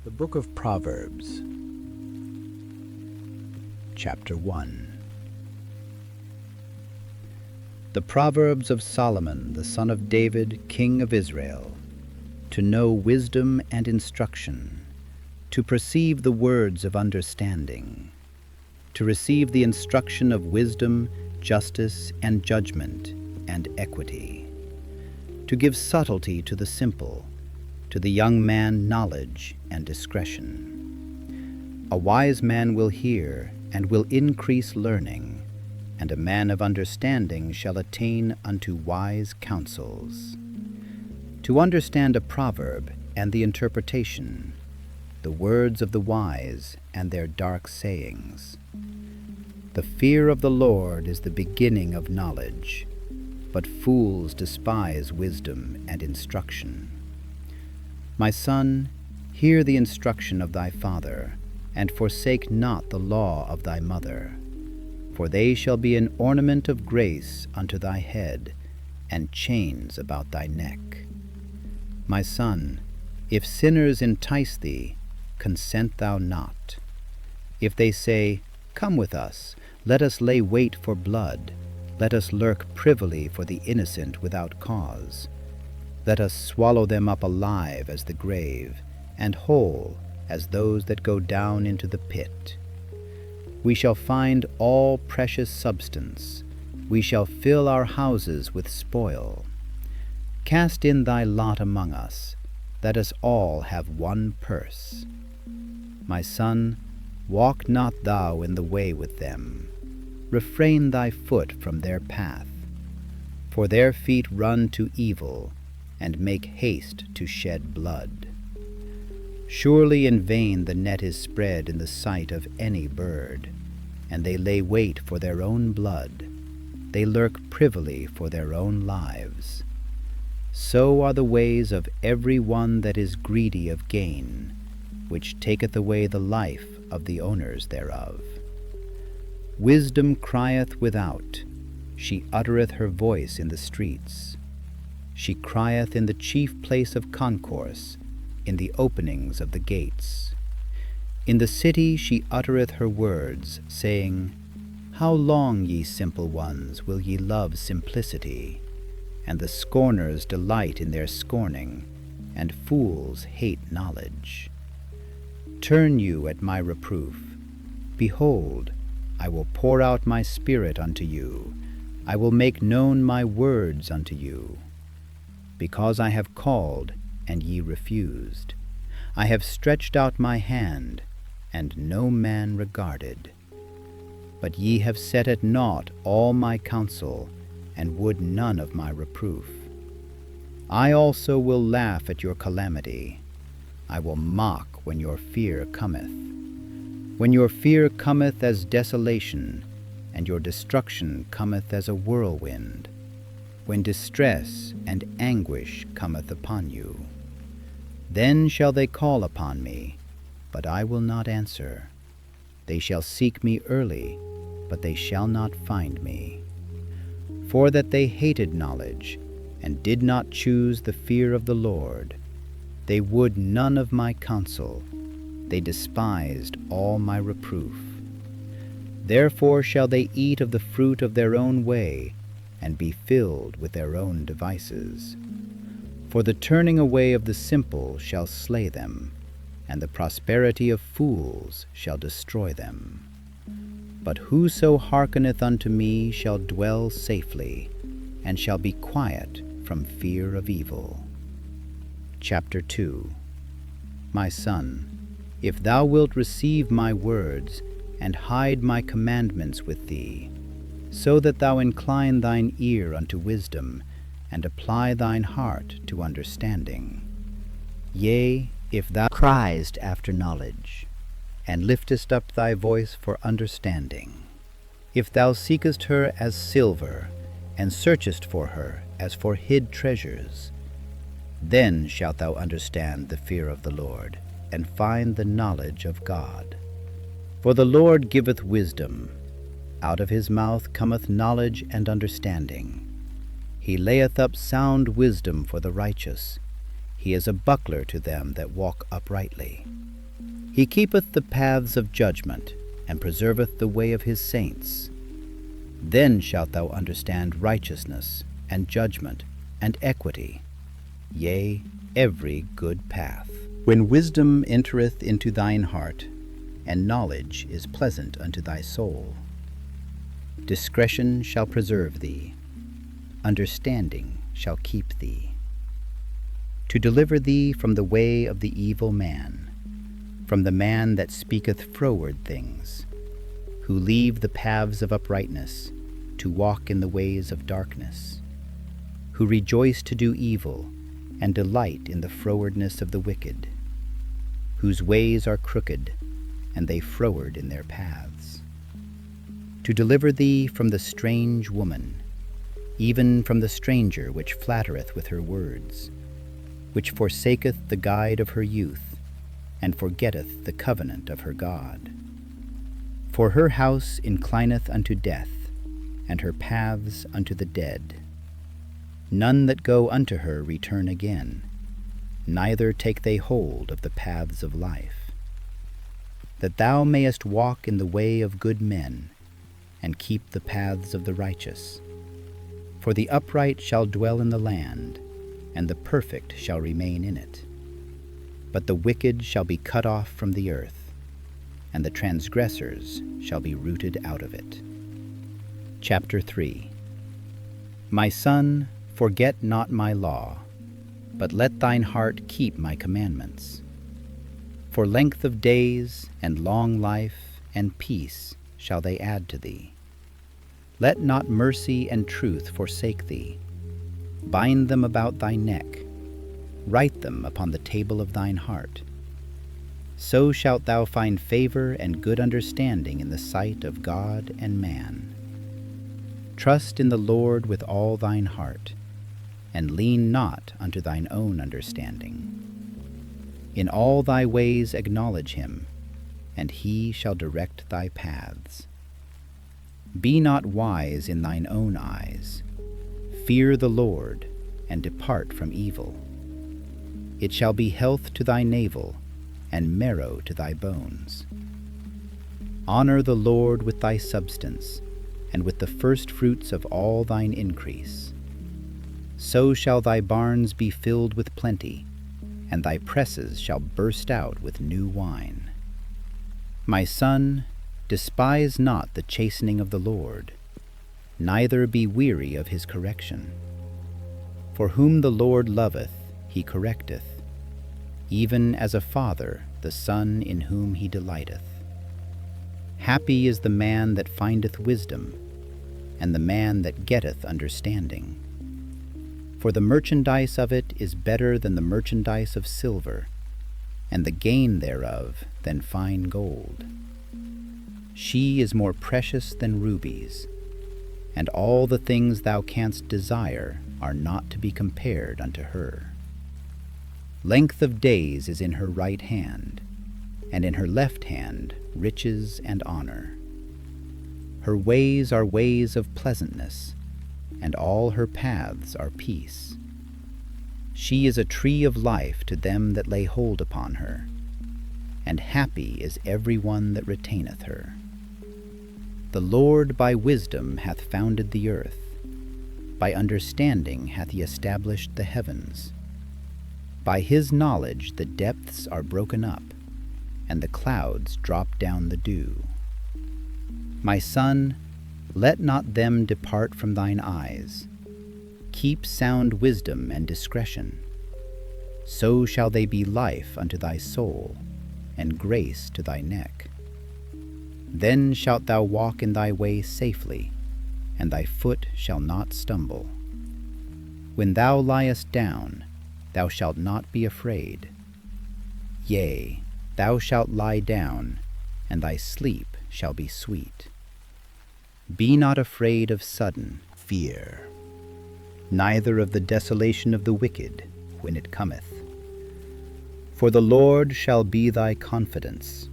The Book of Proverbs, Chapter 1. The Proverbs of Solomon, the son of David, king of Israel, to know wisdom and instruction, to perceive the words of understanding, to receive the instruction of wisdom, justice, and judgment, and equity, to give subtlety to the simple, to the young man knowledge and discretion. A wise man will hear and will increase learning, and a man of understanding shall attain unto wise counsels. To understand a proverb and the interpretation, the words of the wise and their dark sayings. The fear of the Lord is the beginning of knowledge, but fools despise wisdom and instruction. My son, hear the instruction of thy father, and forsake not the law of thy mother. For they shall be an ornament of grace unto thy head, and chains about thy neck. My son, if sinners entice thee, consent thou not. If they say, Come with us, let us lay wait for blood, let us lurk privily for the innocent without cause. Let us swallow them up alive as the grave, and whole as those that go down into the pit. We shall find all precious substance. We shall fill our houses with spoil. Cast in thy lot among us. Let us all have one purse. My son, walk not thou in the way with them. Refrain thy foot from their path. For their feet run to evil, and make haste to shed blood. Surely in vain the net is spread in the sight of any bird, and they lay wait for their own blood. They lurk privily for their own lives. So are the ways of every one that is greedy of gain, which taketh away the life of the owners thereof. Wisdom crieth without, she uttereth her voice in the streets. She crieth in the chief place of concourse, in the openings of the gates. In the city she uttereth her words, saying, How long, ye simple ones, will ye love simplicity? And the scorners delight in their scorning, and fools hate knowledge. Turn you at my reproof. Behold, I will pour out my spirit unto you. I will make known my words unto you. Because I have called, and ye refused. I have stretched out my hand, and no man regarded. But ye have set at naught all my counsel, and would none of my reproof. I also will laugh at your calamity. I will mock when your fear cometh. When your fear cometh as desolation, and your destruction cometh as a whirlwind, when distress and anguish cometh upon you. Then shall they call upon me, but I will not answer. They shall seek me early, but they shall not find me. For that they hated knowledge, and did not choose the fear of the Lord. They would none of my counsel. They despised all my reproof. Therefore shall they eat of the fruit of their own way, and be filled with their own devices. For the turning away of the simple shall slay them, and the prosperity of fools shall destroy them. But whoso hearkeneth unto me shall dwell safely, and shall be quiet from fear of evil. Chapter 2. My son, if thou wilt receive my words, and hide my commandments with thee, so that thou incline thine ear unto wisdom, and apply thine heart to understanding. Yea, if thou criest after knowledge, and liftest up thy voice for understanding, if thou seekest her as silver, and searchest for her as for hid treasures, then shalt thou understand the fear of the Lord, and find the knowledge of God. For the Lord giveth wisdom. Out of his mouth cometh knowledge and understanding. He layeth up sound wisdom for the righteous. He is a buckler to them that walk uprightly. He keepeth the paths of judgment, and preserveth the way of his saints. Then shalt thou understand righteousness, and judgment, and equity, yea, every good path. When wisdom entereth into thine heart, and knowledge is pleasant unto thy soul, discretion shall preserve thee, understanding shall keep thee, to deliver thee from the way of the evil man, from the man that speaketh froward things, who leave the paths of uprightness, to walk in the ways of darkness, who rejoice to do evil, and delight in the frowardness of the wicked, whose ways are crooked, and they froward in their paths. To deliver thee from the strange woman, even from the stranger which flattereth with her words, which forsaketh the guide of her youth, and forgetteth the covenant of her God. For her house inclineth unto death, and her paths unto the dead. None that go unto her return again, neither take they hold of the paths of life. That thou mayest walk in the way of good men, and keep the paths of the righteous. For the upright shall dwell in the land, and the perfect shall remain in it. But the wicked shall be cut off from the earth, and the transgressors shall be rooted out of it. Chapter 3. My son, forget not my law, but let thine heart keep my commandments. For length of days, and long life, and peace shall they add to thee. Let not mercy and truth forsake thee. Bind them about thy neck. Write them upon the table of thine heart. So shalt thou find favor and good understanding in the sight of God and man. Trust in the Lord with all thine heart, and lean not unto thine own understanding. In all thy ways acknowledge him, and he shall direct thy paths. Be not wise in thine own eyes. Fear the Lord, and depart from evil. It shall be health to thy navel, and marrow to thy bones. Honor the Lord with thy substance, and with the firstfruits of all thine increase. So shall thy barns be filled with plenty, and thy presses shall burst out with new wine. My son, despise not the chastening of the Lord, neither be weary of his correction. For whom the Lord loveth, he correcteth, even as a father the son in whom he delighteth. Happy is the man that findeth wisdom, and the man that getteth understanding. For the merchandise of it is better than the merchandise of silver, and the gain thereof than fine gold. She is more precious than rubies, and all the things thou canst desire are not to be compared unto her. Length of days is in her right hand, and in her left hand riches and honor. Her ways are ways of pleasantness, and all her paths are peace. She is a tree of life to them that lay hold upon her, and happy is every one that retaineth her. The Lord by wisdom hath founded the earth, by understanding hath he established the heavens. By his knowledge the depths are broken up, and the clouds drop down the dew. My son, let not them depart from thine eyes. Keep sound wisdom and discretion. So shall they be life unto thy soul, and grace to thy neck. Then shalt thou walk in thy way safely, and thy foot shall not stumble. When thou liest down, thou shalt not be afraid. Yea, thou shalt lie down, and thy sleep shall be sweet. Be not afraid of sudden fear, neither of the desolation of the wicked when it cometh. For the Lord shall be thy confidence,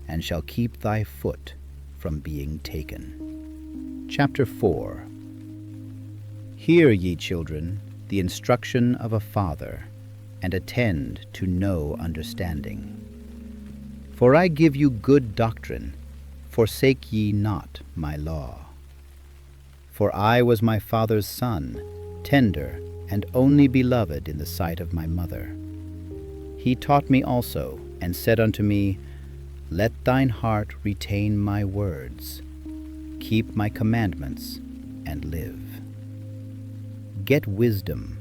and shall keep thy foot from being taken. Chapter 4. Hear, ye children, the instruction of a father, and attend to know understanding. For I give you good doctrine, forsake ye not my law. For I was my father's son, tender and only beloved in the sight of my mother. He taught me also, and said unto me, Let thine heart retain my words, keep my commandments, and live. Get wisdom,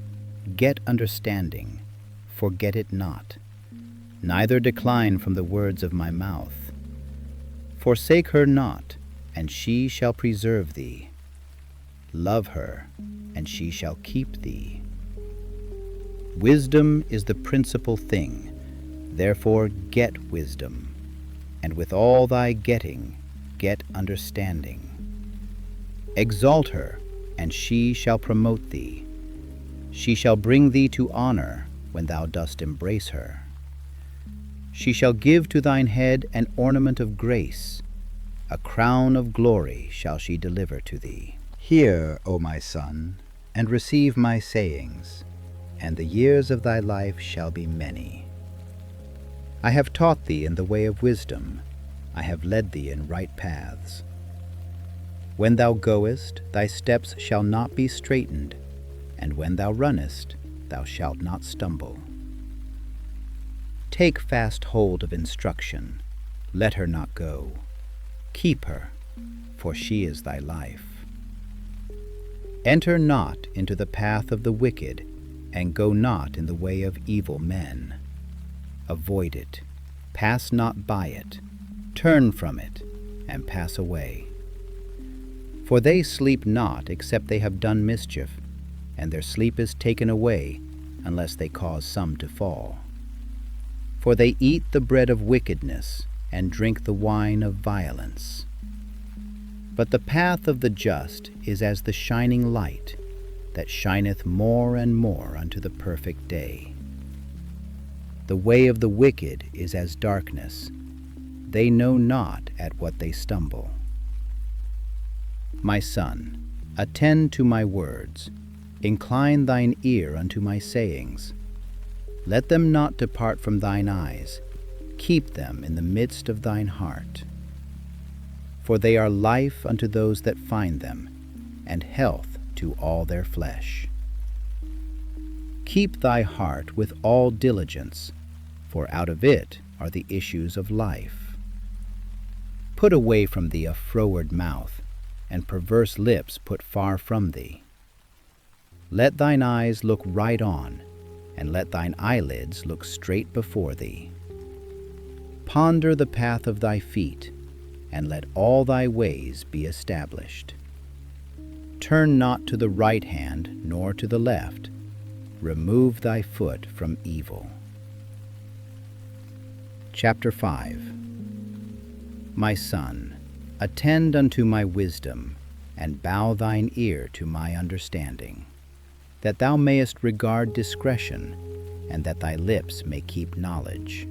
get understanding, forget it not, neither decline from the words of my mouth. Forsake her not, and she shall preserve thee. Love her, and she shall keep thee. Wisdom is the principal thing, therefore get wisdom, and with all thy getting, get understanding. Exalt her, and she shall promote thee. She shall bring thee to honor when thou dost embrace her. She shall give to thine head an ornament of grace, a crown of glory shall she deliver to thee. Hear, O my son, and receive my sayings, and the years of thy life shall be many. I have taught thee in the way of wisdom, I have led thee in right paths. When thou goest, thy steps shall not be straitened, and when thou runnest, thou shalt not stumble. Take fast hold of instruction, let her not go. Keep her, for she is thy life. Enter not into the path of the wicked, and go not in the way of evil men. Avoid it, pass not by it, turn from it, and pass away. For they sleep not except they have done mischief, and their sleep is taken away unless they cause some to fall. For they eat the bread of wickedness, and drink the wine of violence. But the path of the just is as the shining light, that shineth more and more unto the perfect day. The way of the wicked is as darkness, they know not at what they stumble. My son, attend to my words, incline thine ear unto my sayings. Let them not depart from thine eyes, keep them in the midst of thine heart. For they are life unto those that find them, and health to all their flesh. Keep thy heart with all diligence, for out of it are the issues of life. Put away from thee a froward mouth, and perverse lips put far from thee. Let thine eyes look right on, and let thine eyelids look straight before thee. Ponder the path of thy feet, and let all thy ways be established. Turn not to the right hand, nor to the left. Remove thy foot from evil. Chapter 5. My son, attend unto my wisdom, and bow thine ear to my understanding, that thou mayest regard discretion, and that thy lips may keep knowledge.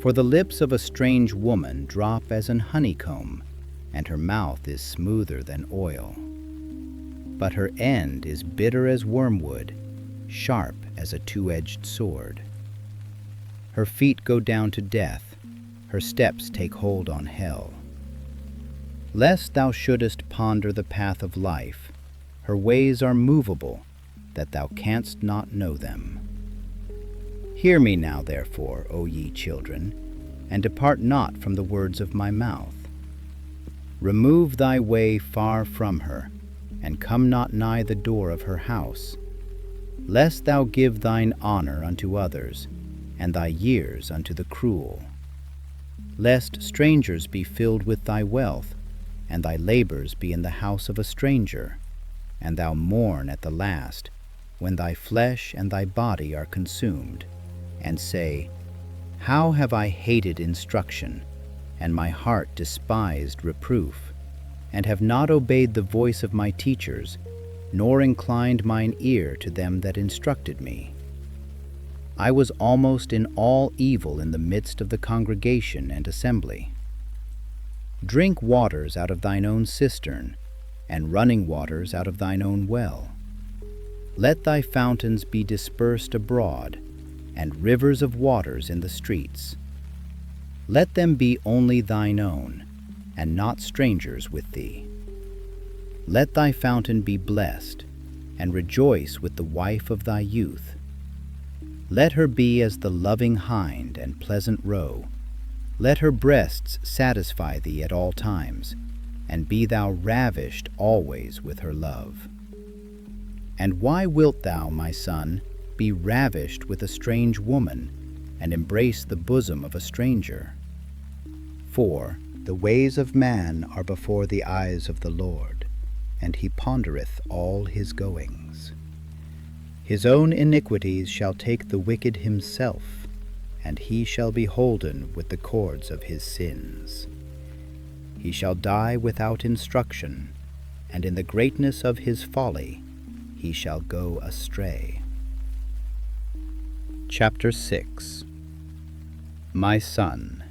For the lips of a strange woman drop as an honeycomb, and her mouth is smoother than oil. But her end is bitter as wormwood, sharp as a two-edged sword. Her feet go down to death, her steps take hold on hell. Lest thou shouldest ponder the path of life, her ways are movable, that thou canst not know them. Hear me now, therefore, O ye children, and depart not from the words of my mouth. Remove thy way far from her, and come not nigh the door of her house, lest thou give thine honor unto others, and thy years unto the cruel. Lest strangers be filled with thy wealth, and thy labors be in the house of a stranger, and thou mourn at the last, when thy flesh and thy body are consumed, and say, How have I hated instruction, and my heart despised reproof, and have not obeyed the voice of my teachers, nor inclined mine ear to them that instructed me. I was almost in all evil in the midst of the congregation and assembly. Drink waters out of thine own cistern, and running waters out of thine own well. Let thy fountains be dispersed abroad, and rivers of waters in the streets. Let them be only thine own, and not strangers with thee. Let thy fountain be blessed, and rejoice with the wife of thy youth. Let her be as the loving hind and pleasant roe. Let her breasts satisfy thee at all times, and be thou ravished always with her love. And why wilt thou, my son, be ravished with a strange woman, and embrace the bosom of a stranger? For the ways of man are before the eyes of the Lord, and he pondereth all his goings. His own iniquities shall take the wicked himself, and he shall be holden with the cords of his sins. He shall die without instruction, and in the greatness of his folly he shall go astray. Chapter 6. My son,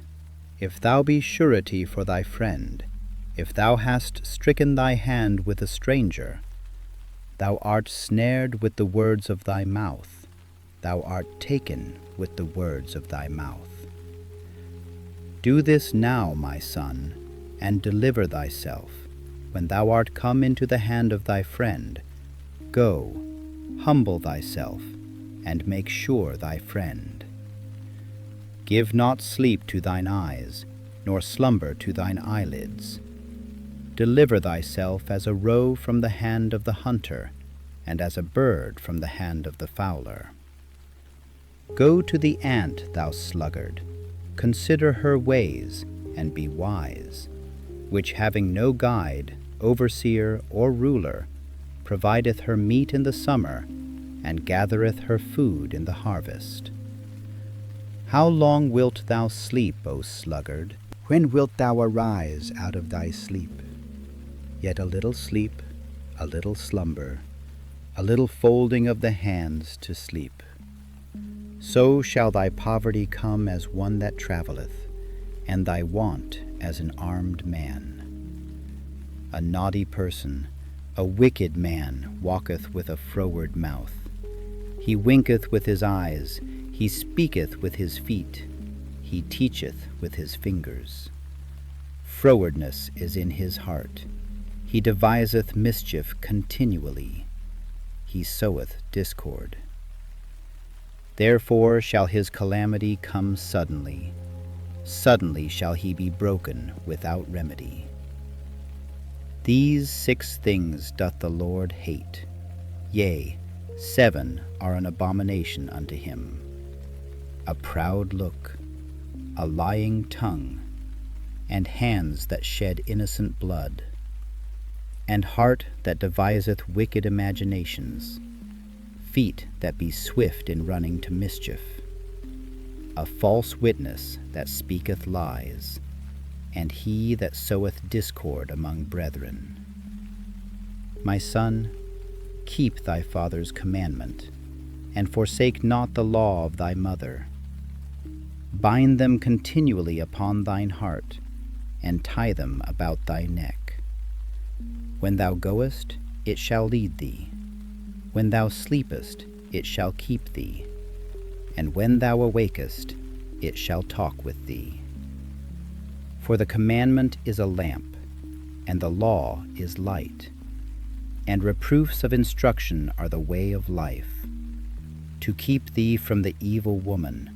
if thou be surety for thy friend, if thou hast stricken thy hand with a stranger, thou art snared with the words of thy mouth, thou art taken with the words of thy mouth. Do this now, my son, and deliver thyself, when thou art come into the hand of thy friend. Go, humble thyself, and make sure thy friend. Give not sleep to thine eyes, nor slumber to thine eyelids. Deliver thyself as a roe from the hand of the hunter, and as a bird from the hand of the fowler. Go to the ant, thou sluggard, consider her ways, and be wise, which having no guide, overseer, or ruler, provideth her meat in the summer, and gathereth her food in the harvest. How long wilt thou sleep, O sluggard? When wilt thou arise out of thy sleep? Yet a little sleep, a little slumber, a little folding of the hands to sleep. So shall thy poverty come as one that travelleth, and thy want as an armed man. A naughty person, a wicked man, walketh with a froward mouth. He winketh with his eyes, he speaketh with his feet, he teacheth with his fingers. Frowardness is in his heart. He deviseth mischief continually. He soweth discord. Therefore shall his calamity come suddenly. Suddenly shall he be broken without remedy. These 6 things doth the Lord hate. Yea, 7 are an abomination unto him: a proud look, a lying tongue, and hands that shed innocent blood, and heart that deviseth wicked imaginations, feet that be swift in running to mischief, a false witness that speaketh lies, and he that soweth discord among brethren. My son, keep thy father's commandment, and forsake not the law of thy mother. Bind them continually upon thine heart, and tie them about thy neck. When thou goest, it shall lead thee. When thou sleepest, it shall keep thee. And when thou awakest, it shall talk with thee. For the commandment is a lamp, and the law is light, and reproofs of instruction are the way of life, to keep thee from the evil woman,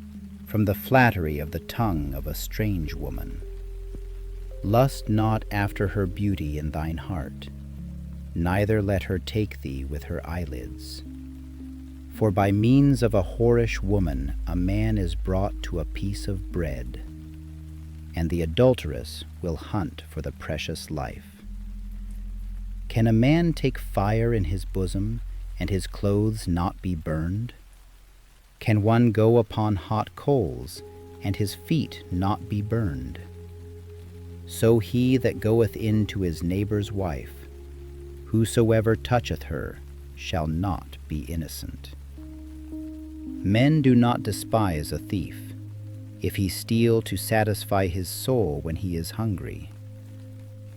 from the flattery of the tongue of a strange woman. Lust not after her beauty in thine heart, neither let her take thee with her eyelids. For by means of a whorish woman a man is brought to a piece of bread, and the adulteress will hunt for the precious life. Can a man take fire in his bosom, and his clothes not be burned? Can one go upon hot coals, and his feet not be burned? So he that goeth in to his neighbor's wife, whosoever toucheth her shall not be innocent. Men do not despise a thief, if he steal to satisfy his soul when he is hungry.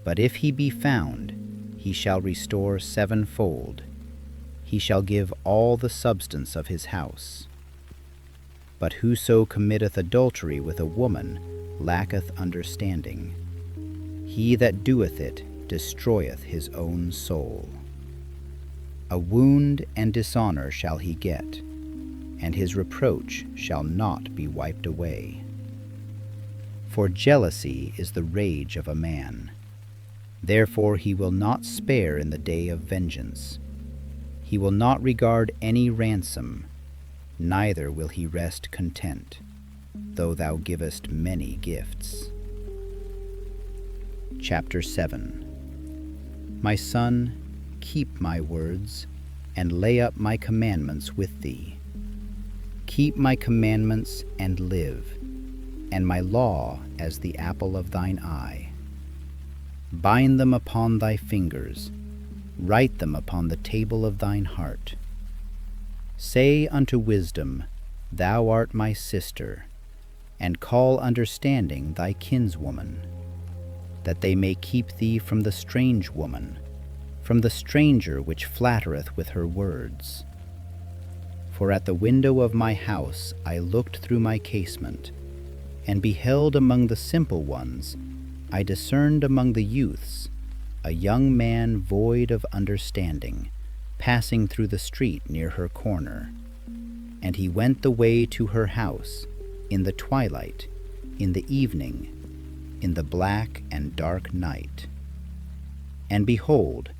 But if he be found, he shall restore sevenfold. He shall give all the substance of his house. But whoso committeth adultery with a woman lacketh understanding. He that doeth it destroyeth his own soul. A wound and dishonor shall he get, and his reproach shall not be wiped away. For jealousy is the rage of a man. Therefore he will not spare in the day of vengeance. He will not regard any ransom, neither will he rest content, though thou givest many gifts. Chapter 7. My son, keep my words, and lay up my commandments with thee. Keep my commandments and live, and my law as the apple of thine eye. Bind them upon thy fingers, write them upon the table of thine heart. Say unto wisdom, Thou art my sister, and call understanding thy kinswoman, that they may keep thee from the strange woman, from the stranger which flattereth with her words. For at the window of my house I looked through my casement, and beheld among the simple ones, I discerned among the youths, a young man void of understanding, passing through the street near her corner. And he went the way to her house, in the twilight, in the evening, in the black and dark night. And behold,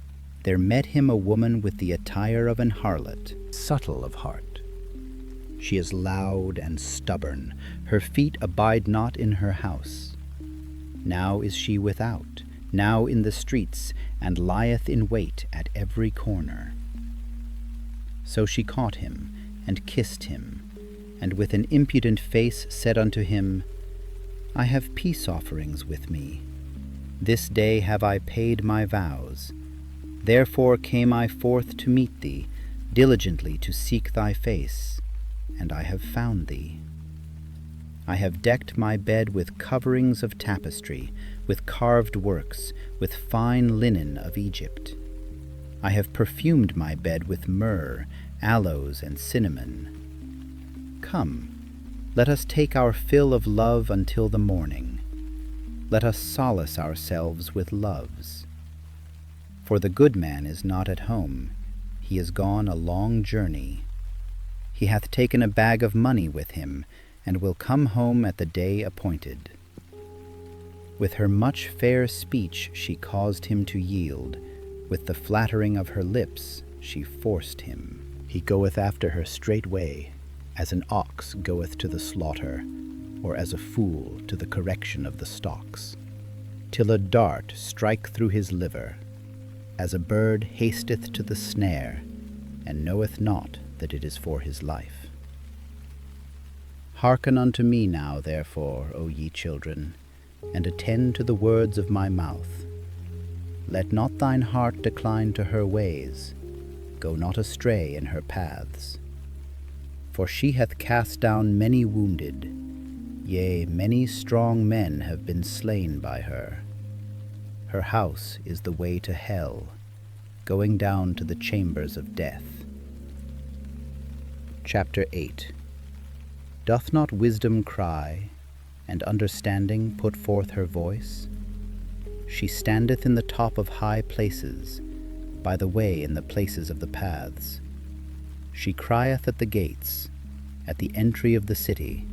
there met him a woman with the attire of an harlot, subtle of heart. She is loud and stubborn, her feet abide not in her house. Now is she without, now in the streets, and lieth in wait at every corner. So she caught him, and kissed him, and with an impudent face said unto him, I have peace offerings with me. This day have I paid my vows. Therefore came I forth to meet thee, diligently to seek thy face, and I have found thee. I have decked my bed with coverings of tapestry, with carved works, with fine linen of Egypt. I have perfumed my bed with myrrh, aloes, and cinnamon. Come, let us take our fill of love until the morning. Let us solace ourselves with loves. For the good man is not at home, he is gone a long journey. He hath taken a bag of money with him, and will come home at the day appointed. With her much fair speech she caused him to yield, with the flattering of her lips she forced him. He goeth after her straightway, as an ox goeth to the slaughter, or as a fool to the correction of the stocks, till a dart strike through his liver, as a bird hasteth to the snare, and knoweth not that it is for his life. Hearken unto me now, therefore, O ye children, and attend to the words of my mouth. Let not thine heart decline to her ways, go not astray in her paths. For she hath cast down many wounded, yea, many strong men have been slain by her. Her house is the way to hell, going down to the chambers of death. Chapter 8. Doth not wisdom cry, and understanding put forth her voice? She standeth in the top of high places, by the way in the places of the paths. She crieth at the gates, at the entry of the city,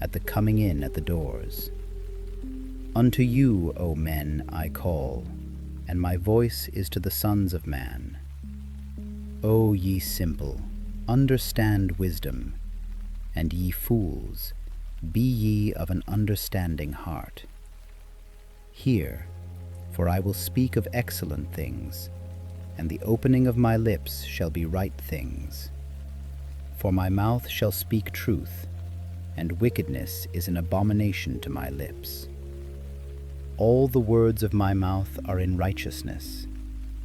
at the coming in at the doors. Unto you, O men, I call, and my voice is to the sons of man. O ye simple, understand wisdom, and ye fools, be ye of an understanding heart. Hear, for I will speak of excellent things, and the opening of my lips shall be right things. For my mouth shall speak truth, and wickedness is an abomination to my lips. All the words of my mouth are in righteousness.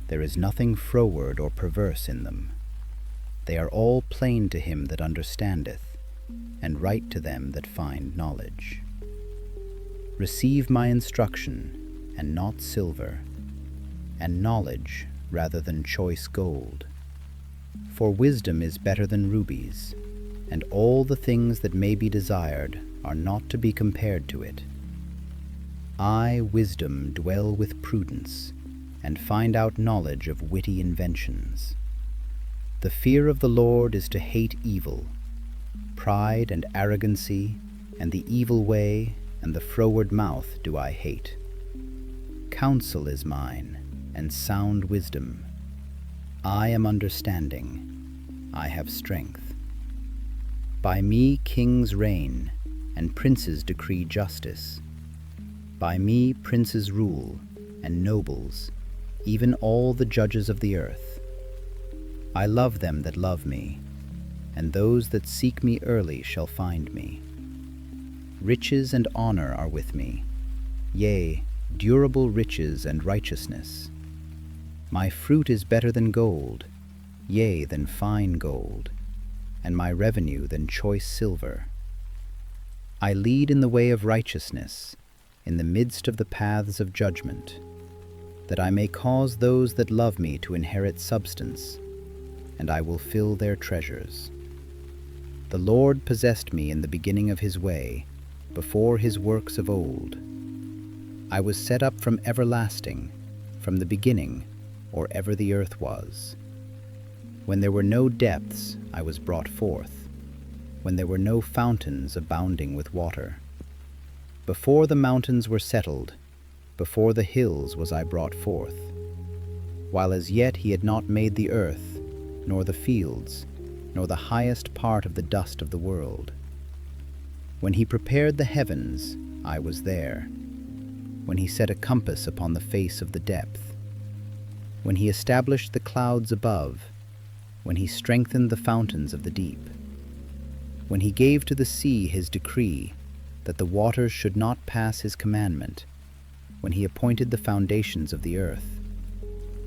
There is nothing froward or perverse in them. They are all plain to him that understandeth, and right to them that find knowledge. Receive my instruction, and not silver, and knowledge rather than choice gold. For wisdom is better than rubies, and all the things that may be desired are not to be compared to it. I, wisdom, dwell with prudence, and find out knowledge of witty inventions. The fear of the Lord is to hate evil. Pride and arrogancy, and the evil way, and the froward mouth do I hate. Counsel is mine, and sound wisdom. I am understanding. I have strength. By me kings reign, and princes decree justice. By me princes rule, and nobles, even all the judges of the earth. I love them that love me, and those that seek me early shall find me. Riches and honor are with me, yea, durable riches and righteousness. My fruit is better than gold, yea, than fine gold, and my revenue than choice silver. I lead in the way of righteousness, in the midst of the paths of judgment, that I may cause those that love me to inherit substance, and I will fill their treasures. The Lord possessed me in the beginning of his way, before his works of old. I was set up from everlasting, from the beginning, or ever the earth was. When there were no depths, I was brought forth, when there were no fountains abounding with water. Before the mountains were settled, before the hills was I brought forth, while as yet he had not made the earth, nor the fields, nor the highest part of the dust of the world. When he prepared the heavens, I was there. When he set a compass upon the face of the depth. When he established the clouds above. When he strengthened the fountains of the deep. When he gave to the sea his decree, that the waters should not pass his commandment. When he appointed the foundations of the earth.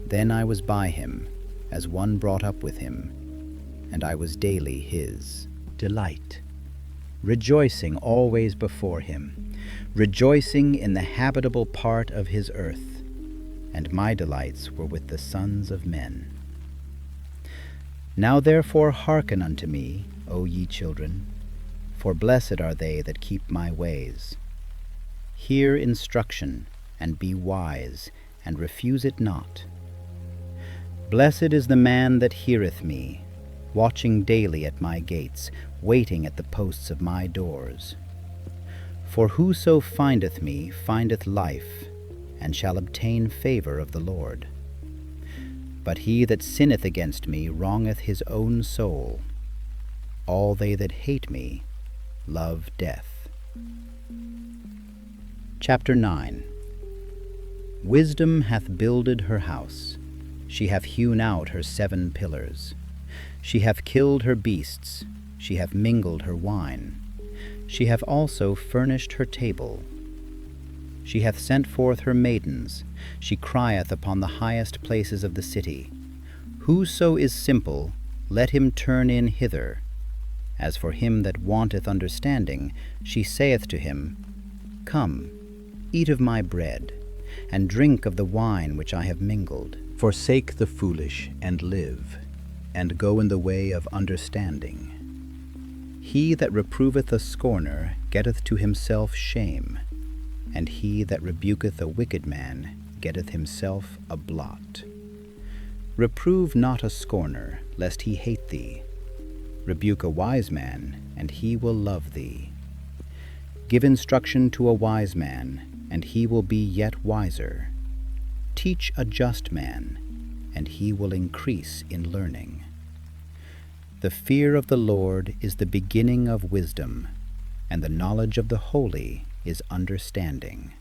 Then I was by him, as one brought up with him, and I was daily his delight, rejoicing always before him, rejoicing in the habitable part of his earth, and my delights were with the sons of men. Now therefore hearken unto me, O ye children, for blessed are they that keep my ways. Hear instruction, and be wise, and refuse it not. Blessed is the man that heareth me, watching daily at my gates, waiting at the posts of my doors. For whoso findeth me findeth life, and shall obtain favor of the Lord. But he that sinneth against me wrongeth his own soul. All they that hate me love death. Chapter 9. Wisdom hath builded her house. She hath hewn out her 7 pillars. She hath killed her beasts. She hath mingled her wine. She hath also furnished her table. She hath sent forth her maidens. She crieth upon the highest places of the city. Whoso is simple, let him turn in hither. As for him that wanteth understanding, she saith to him, Come, eat of my bread, and drink of the wine which I have mingled. Forsake the foolish, and live, and go in the way of understanding. He that reproveth a scorner getteth to himself shame, and he that rebuketh a wicked man getteth himself a blot. Reprove not a scorner, lest he hate thee. Rebuke a wise man, and he will love thee. Give instruction to a wise man, and he will be yet wiser. Teach a just man, and he will increase in learning. The fear of the Lord is the beginning of wisdom, and the knowledge of the holy is understanding.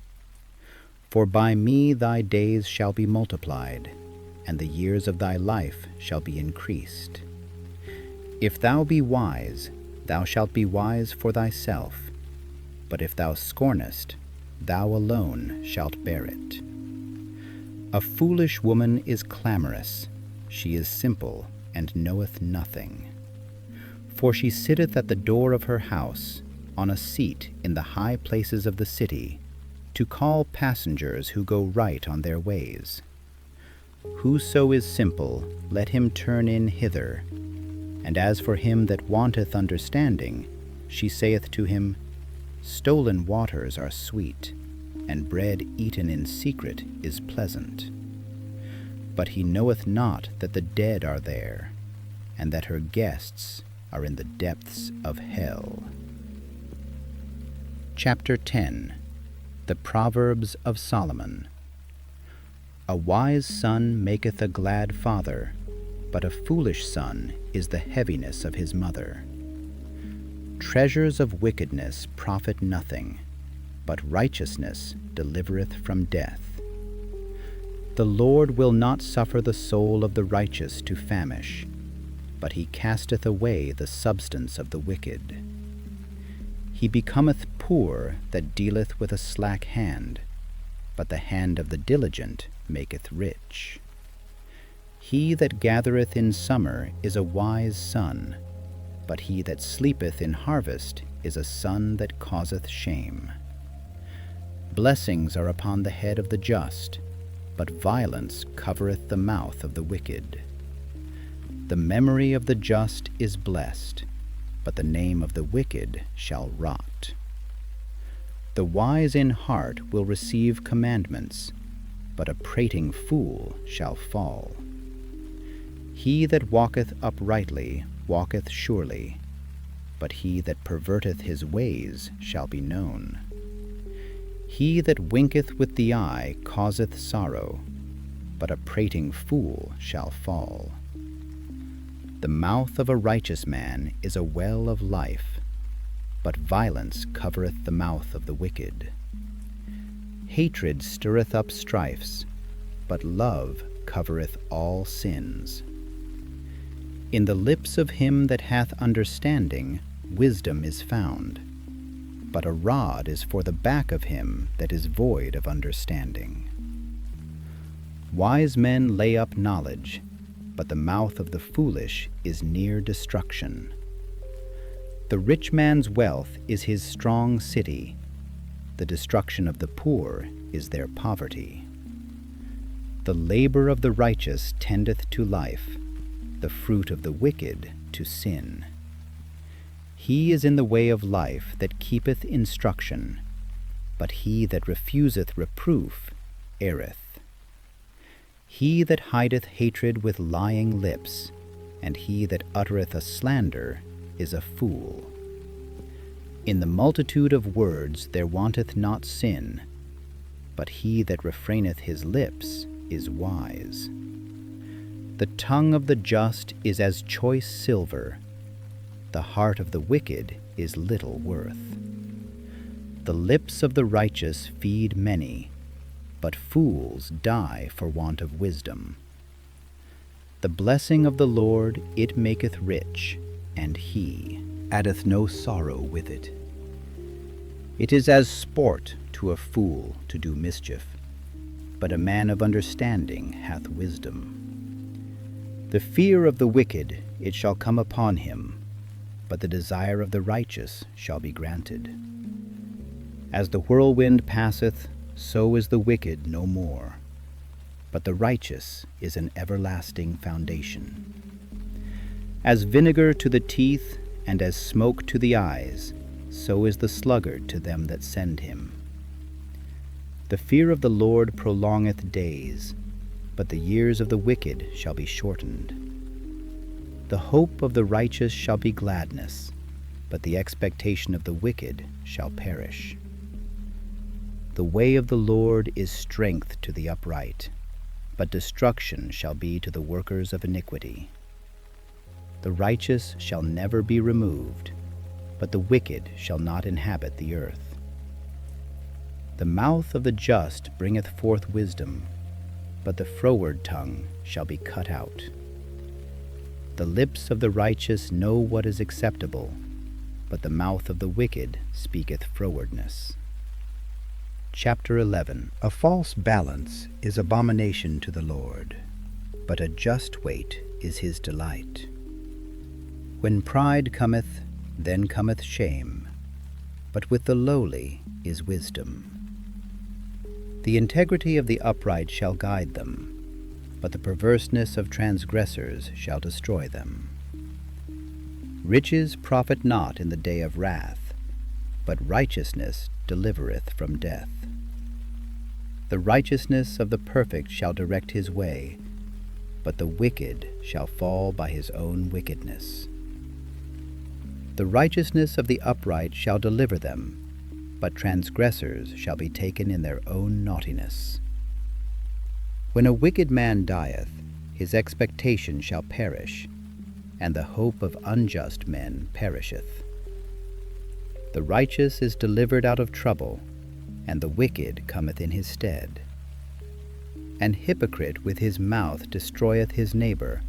For by me thy days shall be multiplied, and the years of thy life shall be increased. If thou be wise, thou shalt be wise for thyself, but if thou scornest, thou alone shalt bear it. A foolish woman is clamorous, she is simple, and knoweth nothing. For she sitteth at the door of her house, on a seat in the high places of the city, to call passengers who go right on their ways. Whoso is simple, let him turn in hither. And as for him that wanteth understanding, she saith to him, Stolen waters are sweet, and bread eaten in secret is pleasant. But he knoweth not that the dead are there, and that her guests are in the depths of hell. Chapter 10. The Proverbs of Solomon. A wise son maketh a glad father, but a foolish son is the heaviness of his mother. Treasures of wickedness profit nothing, but righteousness delivereth from death. The Lord will not suffer the soul of the righteous to famish, but he casteth away the substance of the wicked. He becometh poor that dealeth with a slack hand, but the hand of the diligent maketh rich. He that gathereth in summer is a wise son, but he that sleepeth in harvest is a son that causeth shame. Blessings are upon the head of the just, but violence covereth the mouth of the wicked. The memory of the just is blessed, but the name of the wicked shall rot. The wise in heart will receive commandments, but a prating fool shall fall. He that walketh uprightly walketh surely, but he that perverteth his ways shall be known. He that winketh with the eye causeth sorrow, but a prating fool shall fall. The mouth of a righteous man is a well of life, but violence covereth the mouth of the wicked. Hatred stirreth up strifes, but love covereth all sins. In the lips of him that hath understanding wisdom is found, but a rod is for the back of him that is void of understanding. Wise men lay up knowledge, but the mouth of the foolish is near destruction. The rich man's wealth is his strong city. The destruction of the poor is their poverty. The labor of the righteous tendeth to life, the fruit of the wicked to sin. He is in the way of life that keepeth instruction, but he that refuseth reproof erreth. He that hideth hatred with lying lips, and he that uttereth a slander, is a fool. In the multitude of words there wanteth not sin, but he that refraineth his lips is wise. The tongue of the just is as choice silver, the heart of the wicked is little worth. The lips of the righteous feed many, but fools die for want of wisdom. The blessing of the Lord it maketh rich, and he addeth no sorrow with it. It is as sport to a fool to do mischief, but a man of understanding hath wisdom. The fear of the wicked it shall come upon him, but the desire of the righteous shall be granted. As the whirlwind passeth, so is the wicked no more, but the righteous is an everlasting foundation. As vinegar to the teeth, and as smoke to the eyes, so is the sluggard to them that send him. The fear of the Lord prolongeth days, but the years of the wicked shall be shortened. The hope of the righteous shall be gladness, but the expectation of the wicked shall perish. The way of the Lord is strength to the upright, but destruction shall be to the workers of iniquity. The righteous shall never be removed, but the wicked shall not inhabit the earth. The mouth of the just bringeth forth wisdom, but the froward tongue shall be cut out. The lips of the righteous know what is acceptable, but the mouth of the wicked speaketh frowardness. Chapter 11. A false balance is abomination to the Lord, but a just weight is his delight. When pride cometh, then cometh shame, but with the lowly is wisdom. The integrity of the upright shall guide them, but the perverseness of transgressors shall destroy them. Riches profit not in the day of wrath, but righteousness delivereth from death. The righteousness of the perfect shall direct his way, but the wicked shall fall by his own wickedness. The righteousness of the upright shall deliver them, but transgressors shall be taken in their own naughtiness. When a wicked man dieth, his expectation shall perish, and the hope of unjust men perisheth. The righteous is delivered out of trouble, and the wicked cometh in his stead. An hypocrite with his mouth destroyeth his neighbor,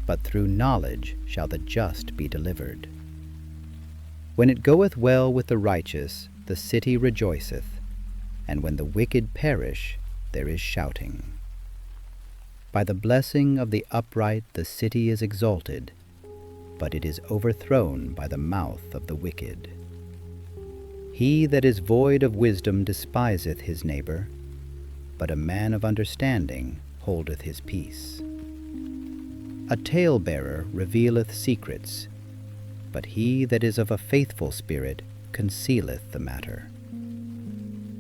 but through knowledge shall the just be delivered. When it goeth well with the righteous, the city rejoiceth, and when the wicked perish, there is shouting. By the blessing of the upright the city is exalted, but it is overthrown by the mouth of the wicked. He that is void of wisdom despiseth his neighbor, but a man of understanding holdeth his peace. A talebearer revealeth secrets, but he that is of a faithful spirit concealeth the matter.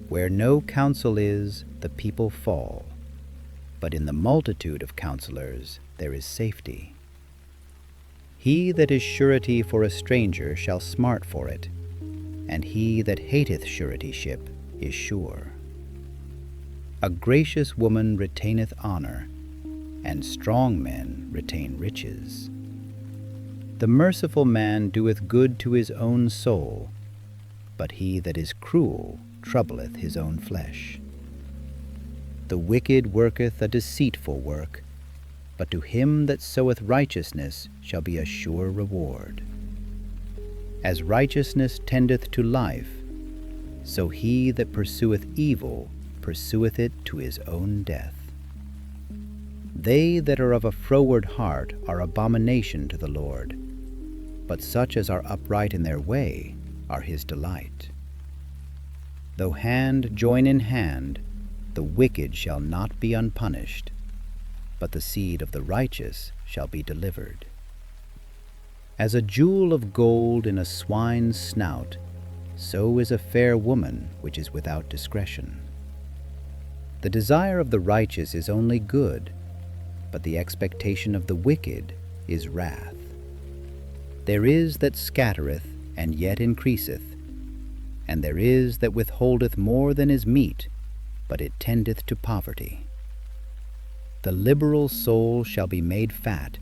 Where no counsel is, the people fall, but in the multitude of counselors there is safety. He that is surety for a stranger shall smart for it, and he that hateth suretyship is sure. A gracious woman retaineth honor, and strong men retain riches. The merciful man doeth good to his own soul, but he that is cruel troubleth his own flesh. The wicked worketh a deceitful work, but to him that soweth righteousness shall be a sure reward. As righteousness tendeth to life, so he that pursueth evil pursueth it to his own death. They that are of a froward heart are abomination to the Lord, but such as are upright in their way are his delight. Though hand join in hand, the wicked shall not be unpunished, but the seed of the righteous shall be delivered. As a jewel of gold in a swine's snout, so is a fair woman which is without discretion. The desire of the righteous is only good, but the expectation of the wicked is wrath. There is that scattereth, and yet increaseth, and there is that withholdeth more than is meet, but it tendeth to poverty. The liberal soul shall be made fat,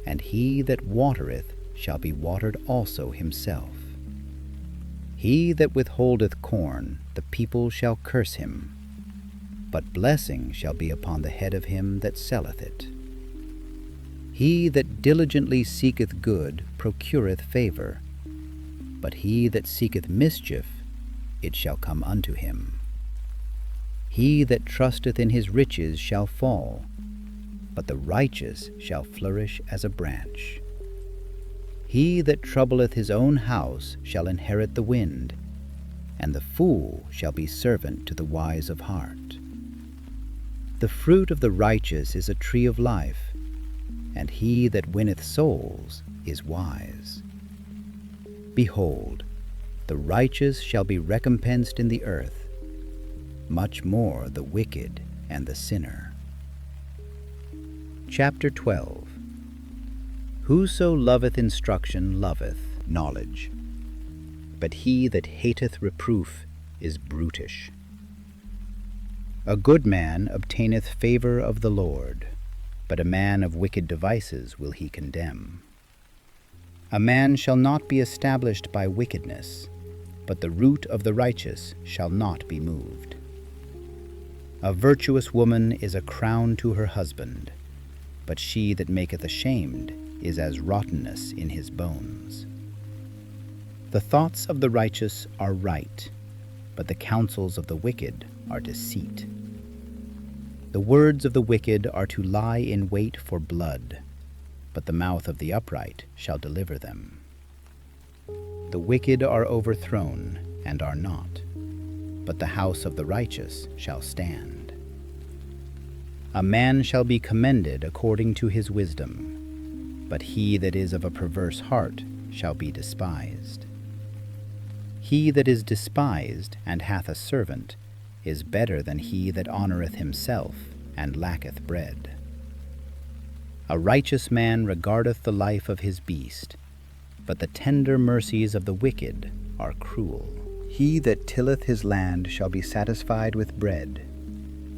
and he that watereth shall be watered also himself. He that withholdeth corn, the people shall curse him, but blessing shall be upon the head of him that selleth it. He that diligently seeketh good procureth favor, but he that seeketh mischief, it shall come unto him. He that trusteth in his riches shall fall, but the righteous shall flourish as a branch. He that troubleth his own house shall inherit the wind, and the fool shall be servant to the wise of heart. The fruit of the righteous is a tree of life, and he that winneth souls is wise. Behold, the righteous shall be recompensed in the earth, much more the wicked and the sinner. Chapter 12. Whoso loveth instruction loveth knowledge, but he that hateth reproof is brutish. A good man obtaineth favor of the Lord, but a man of wicked devices will he condemn. A man shall not be established by wickedness, but the root of the righteous shall not be moved. A virtuous woman is a crown to her husband, but she that maketh ashamed is as rottenness in his bones. The thoughts of the righteous are right, but the counsels of the wicked are deceit. The words of the wicked are to lie in wait for blood, but the mouth of the upright shall deliver them. The wicked are overthrown and are not, but the house of the righteous shall stand. A man shall be commended according to his wisdom, but he that is of a perverse heart shall be despised. He that is despised and hath a servant is better than he that honoureth himself and lacketh bread. A righteous man regardeth the life of his beast, but the tender mercies of the wicked are cruel. He that tilleth his land shall be satisfied with bread,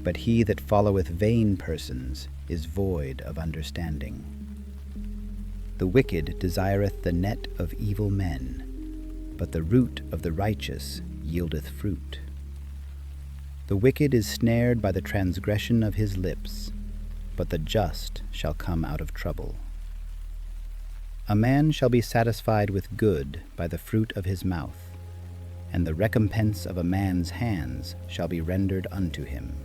but he that followeth vain persons is void of understanding. The wicked desireth the net of evil men, but the root of the righteous yieldeth fruit. The wicked is snared by the transgression of his lips, but the just shall come out of trouble. A man shall be satisfied with good by the fruit of his mouth, and the recompense of a man's hands shall be rendered unto him.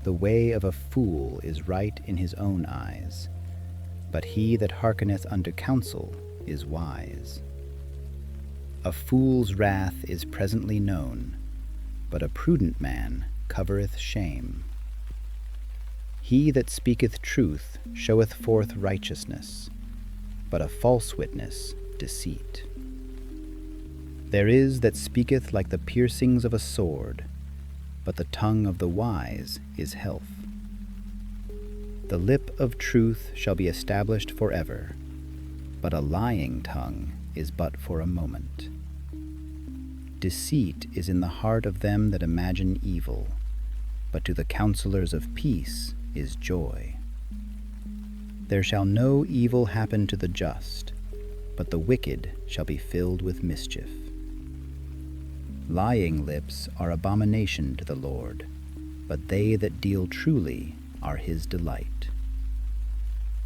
The way of a fool is right in his own eyes, but he that hearkeneth unto counsel is wise. A fool's wrath is presently known, but a prudent man covereth shame. He that speaketh truth showeth forth righteousness, but a false witness deceit. There is that speaketh like the piercings of a sword, but the tongue of the wise is health. The lip of truth shall be established forever, but a lying tongue is but for a moment. Deceit is in the heart of them that imagine evil, but to the counselors of peace is joy. There shall no evil happen to the just, but the wicked shall be filled with mischief. Lying lips are abomination to the Lord, but they that deal truly are his delight.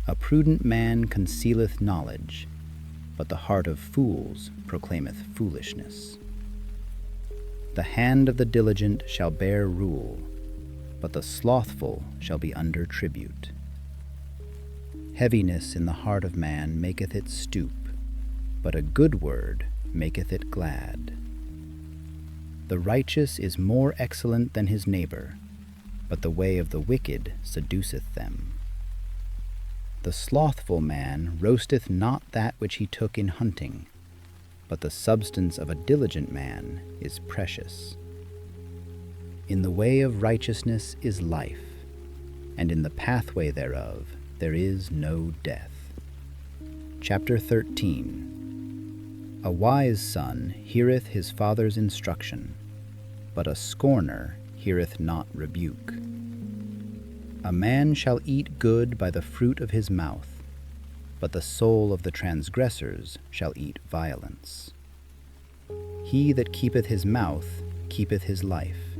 A prudent man concealeth knowledge, but the heart of fools proclaimeth foolishness. The hand of the diligent shall bear rule, but the slothful shall be under tribute. Heaviness in the heart of man maketh it stoop, but a good word maketh it glad. The righteous is more excellent than his neighbor, but the way of the wicked seduceth them. The slothful man roasteth not that which he took in hunting, but the substance of a diligent man is precious. In the way of righteousness is life, and in the pathway thereof there is no death. Chapter 13. A wise son heareth his father's instruction, but a scorner heareth not rebuke. A man shall eat good by the fruit of his mouth, but the soul of the transgressors shall eat violence. He that keepeth his mouth keepeth his life,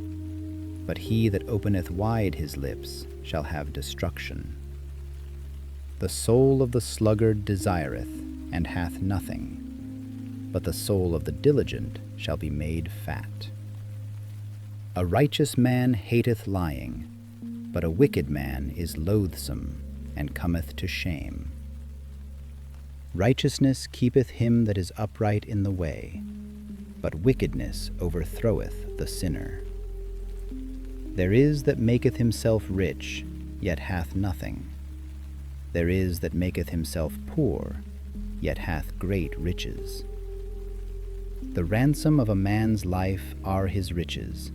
but he that openeth wide his lips shall have destruction. The soul of the sluggard desireth, and hath nothing, but the soul of the diligent shall be made fat. A righteous man hateth lying, but a wicked man is loathsome, and cometh to shame. Righteousness keepeth him that is upright in the way, but wickedness overthroweth the sinner. There is that maketh himself rich, yet hath nothing. There is that maketh himself poor, yet hath great riches. The ransom of a man's life are his riches,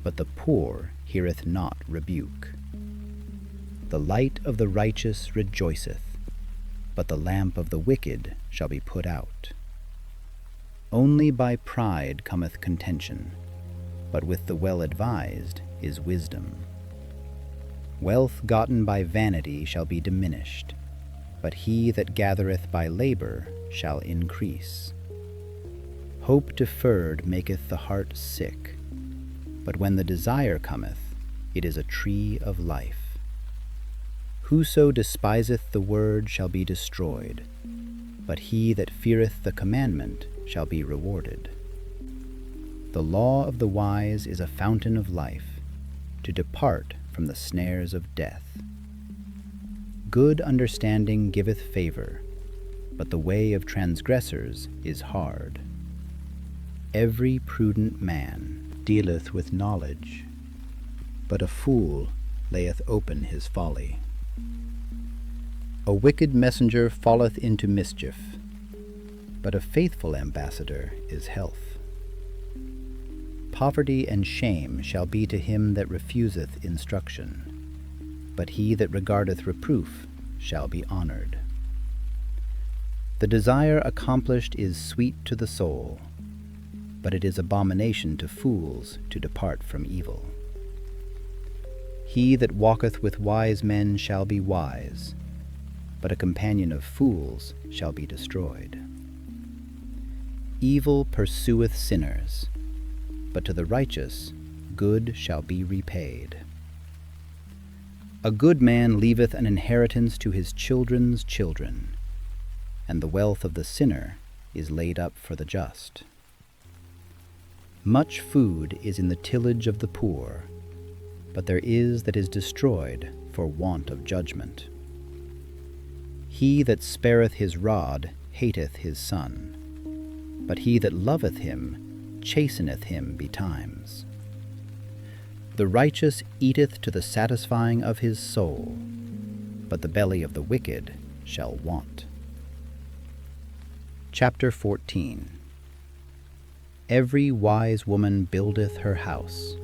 but the poor heareth not rebuke. The light of the righteous rejoiceth, but the lamp of the wicked shall be put out. Only by pride cometh contention, but with the well-advised is wisdom. Wealth gotten by vanity shall be diminished, but he that gathereth by labor shall increase. Hope deferred maketh the heart sick, but when the desire cometh, it is a tree of life. Whoso despiseth the word shall be destroyed, but he that feareth the commandment shall be rewarded. The law of the wise is a fountain of life, to depart from the snares of death. Good understanding giveth favor, but the way of transgressors is hard. Every prudent man dealeth with knowledge, but a fool layeth open his folly. A wicked messenger falleth into mischief, but a faithful ambassador is health. Poverty and shame shall be to him that refuseth instruction, but he that regardeth reproof shall be honored. The desire accomplished is sweet to the soul, but it is abomination to fools to depart from evil. He that walketh with wise men shall be wise, but a companion of fools shall be destroyed. Evil pursueth sinners, but to the righteous good shall be repaid. A good man leaveth an inheritance to his children's children, and the wealth of the sinner is laid up for the just. Much food is in the tillage of the poor, but there is that is destroyed for want of judgment. He that spareth his rod hateth his son, but he that loveth him chasteneth him betimes. The righteous eateth to the satisfying of his soul, but the belly of the wicked shall want. Chapter 14. Every wise woman buildeth her house,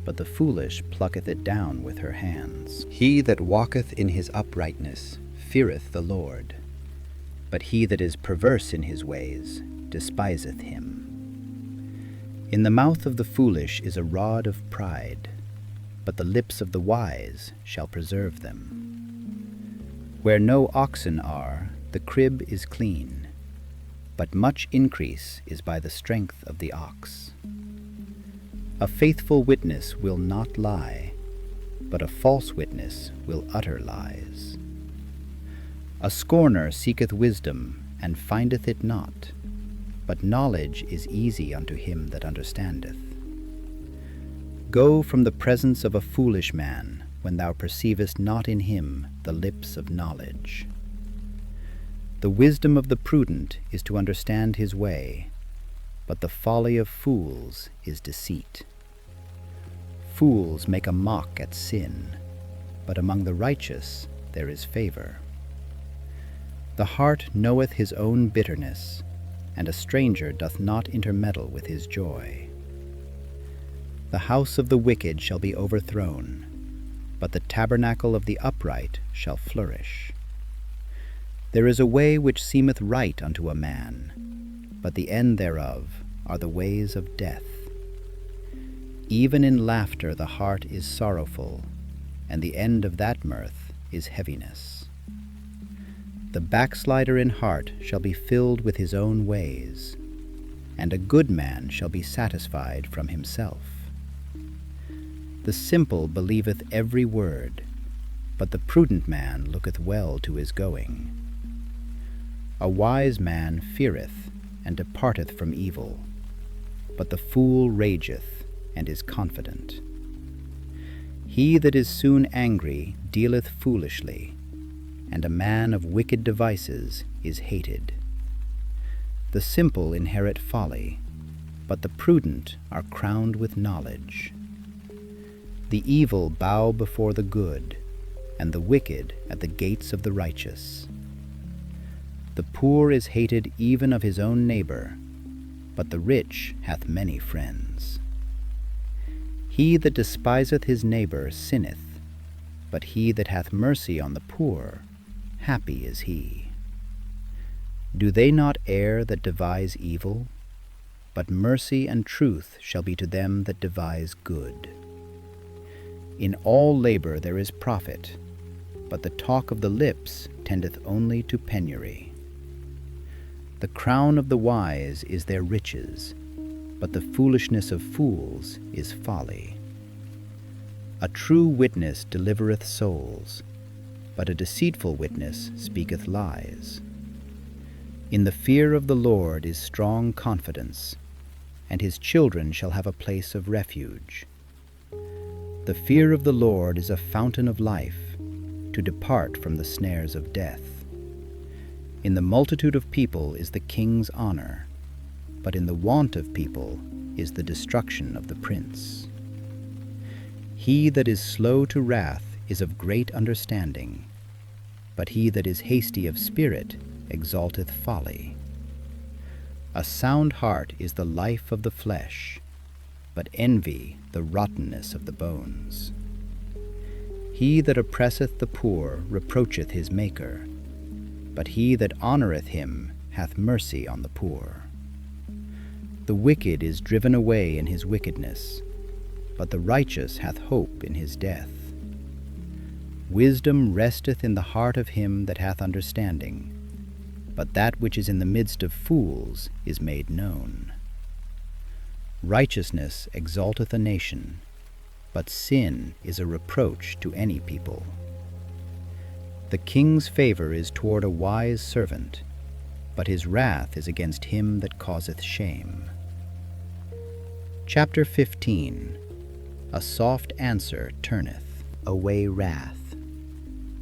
but the foolish plucketh it down with her hands. He that walketh in his uprightness feareth the Lord, but he that is perverse in his ways despiseth him. In the mouth of the foolish is a rod of pride, but the lips of the wise shall preserve them. Where no oxen are, the crib is clean, but much increase is by the strength of the ox. A faithful witness will not lie, but a false witness will utter lies. A scorner seeketh wisdom, and findeth it not, but knowledge is easy unto him that understandeth. Go from the presence of a foolish man, when thou perceivest not in him the lips of knowledge. The wisdom of the prudent is to understand his way, but the folly of fools is deceit. Fools make a mock at sin, but among the righteous there is favor. The heart knoweth his own bitterness, and a stranger doth not intermeddle with his joy. The house of the wicked shall be overthrown, but the tabernacle of the upright shall flourish. There is a way which seemeth right unto a man, but the end thereof are the ways of death. Even in laughter the heart is sorrowful, and the end of that mirth is heaviness. The backslider in heart shall be filled with his own ways, and a good man shall be satisfied from himself. The simple believeth every word, but the prudent man looketh well to his going. A wise man feareth, and departeth from evil, but the fool rageth, and is confident. He that is soon angry dealeth foolishly, and a man of wicked devices is hated. The simple inherit folly, but the prudent are crowned with knowledge. The evil bow before the good, and the wicked at the gates of the righteous. The poor is hated even of his own neighbor, but the rich hath many friends. He that despiseth his neighbor sinneth, but he that hath mercy on the poor, happy is he. Do they not err that devise evil? But mercy and truth shall be to them that devise good. In all labor there is profit, but the talk of the lips tendeth only to penury. The crown of the wise is their riches, but the foolishness of fools is folly. A true witness delivereth souls, but a deceitful witness speaketh lies. In the fear of the Lord is strong confidence, and his children shall have a place of refuge. The fear of the Lord is a fountain of life, to depart from the snares of death. In the multitude of people is the king's honor, but in the want of people is the destruction of the prince. He that is slow to wrath is of great understanding, but he that is hasty of spirit exalteth folly. A sound heart is the life of the flesh, but envy the rottenness of the bones. He that oppresseth the poor reproacheth his Maker, but he that honoureth him hath mercy on the poor. The wicked is driven away in his wickedness, but the righteous hath hope in his death. Wisdom resteth in the heart of him that hath understanding, but that which is in the midst of fools is made known. Righteousness exalteth a nation, but sin is a reproach to any people. The king's favour is toward a wise servant, but his wrath is against him that causeth shame. Chapter 15. A soft answer turneth away wrath,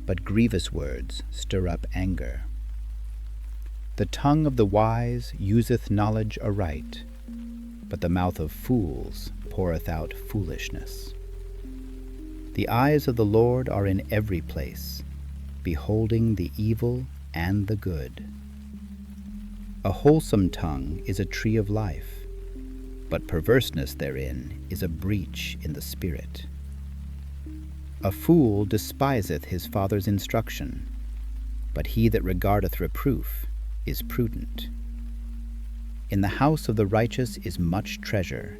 but grievous words stir up anger. The tongue of the wise useth knowledge aright, but the mouth of fools poureth out foolishness. The eyes of the Lord are in every place, beholding the evil and the good. A wholesome tongue is a tree of life, but perverseness therein is a breach in the spirit. A fool despiseth his father's instruction, but he that regardeth reproof is prudent. In the house of the righteous is much treasure,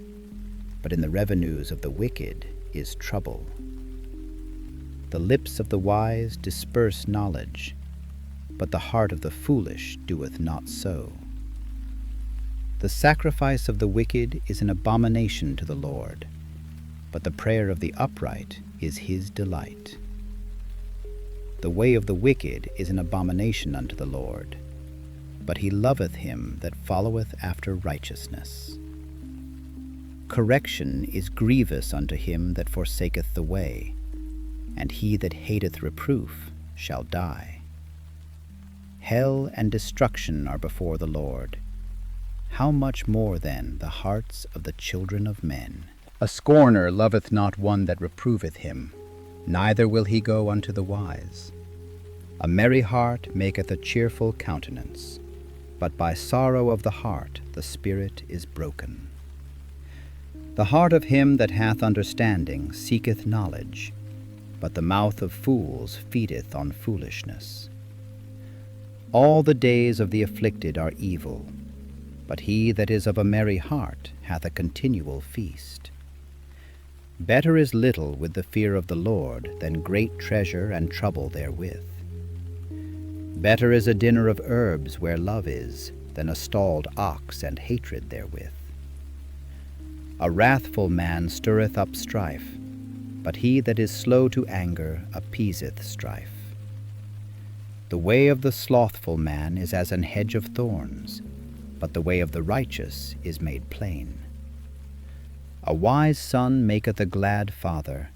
but in the revenues of the wicked is trouble. The lips of the wise disperse knowledge, but the heart of the foolish doeth not so. The sacrifice of the wicked is an abomination to the Lord, but the prayer of the upright is his delight. The way of the wicked is an abomination unto the Lord, but he loveth him that followeth after righteousness. Correction is grievous unto him that forsaketh the way, and he that hateth reproof shall die. Hell and destruction are before the Lord. How much more then the hearts of the children of men? A scorner loveth not one that reproveth him, neither will he go unto the wise. A merry heart maketh a cheerful countenance, but by sorrow of the heart the spirit is broken. The heart of him that hath understanding seeketh knowledge, but the mouth of fools feedeth on foolishness. All the days of the afflicted are evil, but he that is of a merry heart hath a continual feast. Better is little with the fear of the Lord than great treasure and trouble therewith. Better is a dinner of herbs where love is, than a stalled ox and hatred therewith. A wrathful man stirreth up strife, but he that is slow to anger appeaseth strife. The way of the slothful man is as an hedge of thorns, but the way of the righteous is made plain. A wise son maketh a glad father,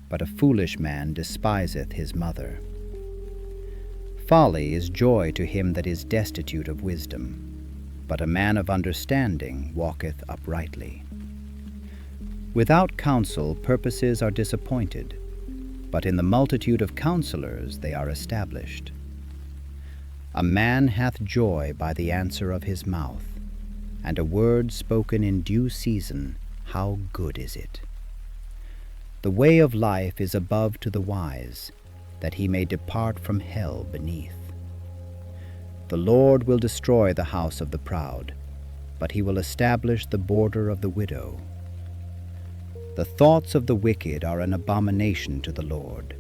but a foolish man despiseth his mother. Folly is joy to him that is destitute of wisdom, but a man of understanding walketh uprightly. Without counsel purposes are disappointed, but in the multitude of counselors they are established. A man hath joy by the answer of his mouth, and a word spoken in due season, how good is it! The way of life is above to the wise, that he may depart from hell beneath. The Lord will destroy the house of the proud, but he will establish the border of the widow. The thoughts of the wicked are an abomination to the Lord,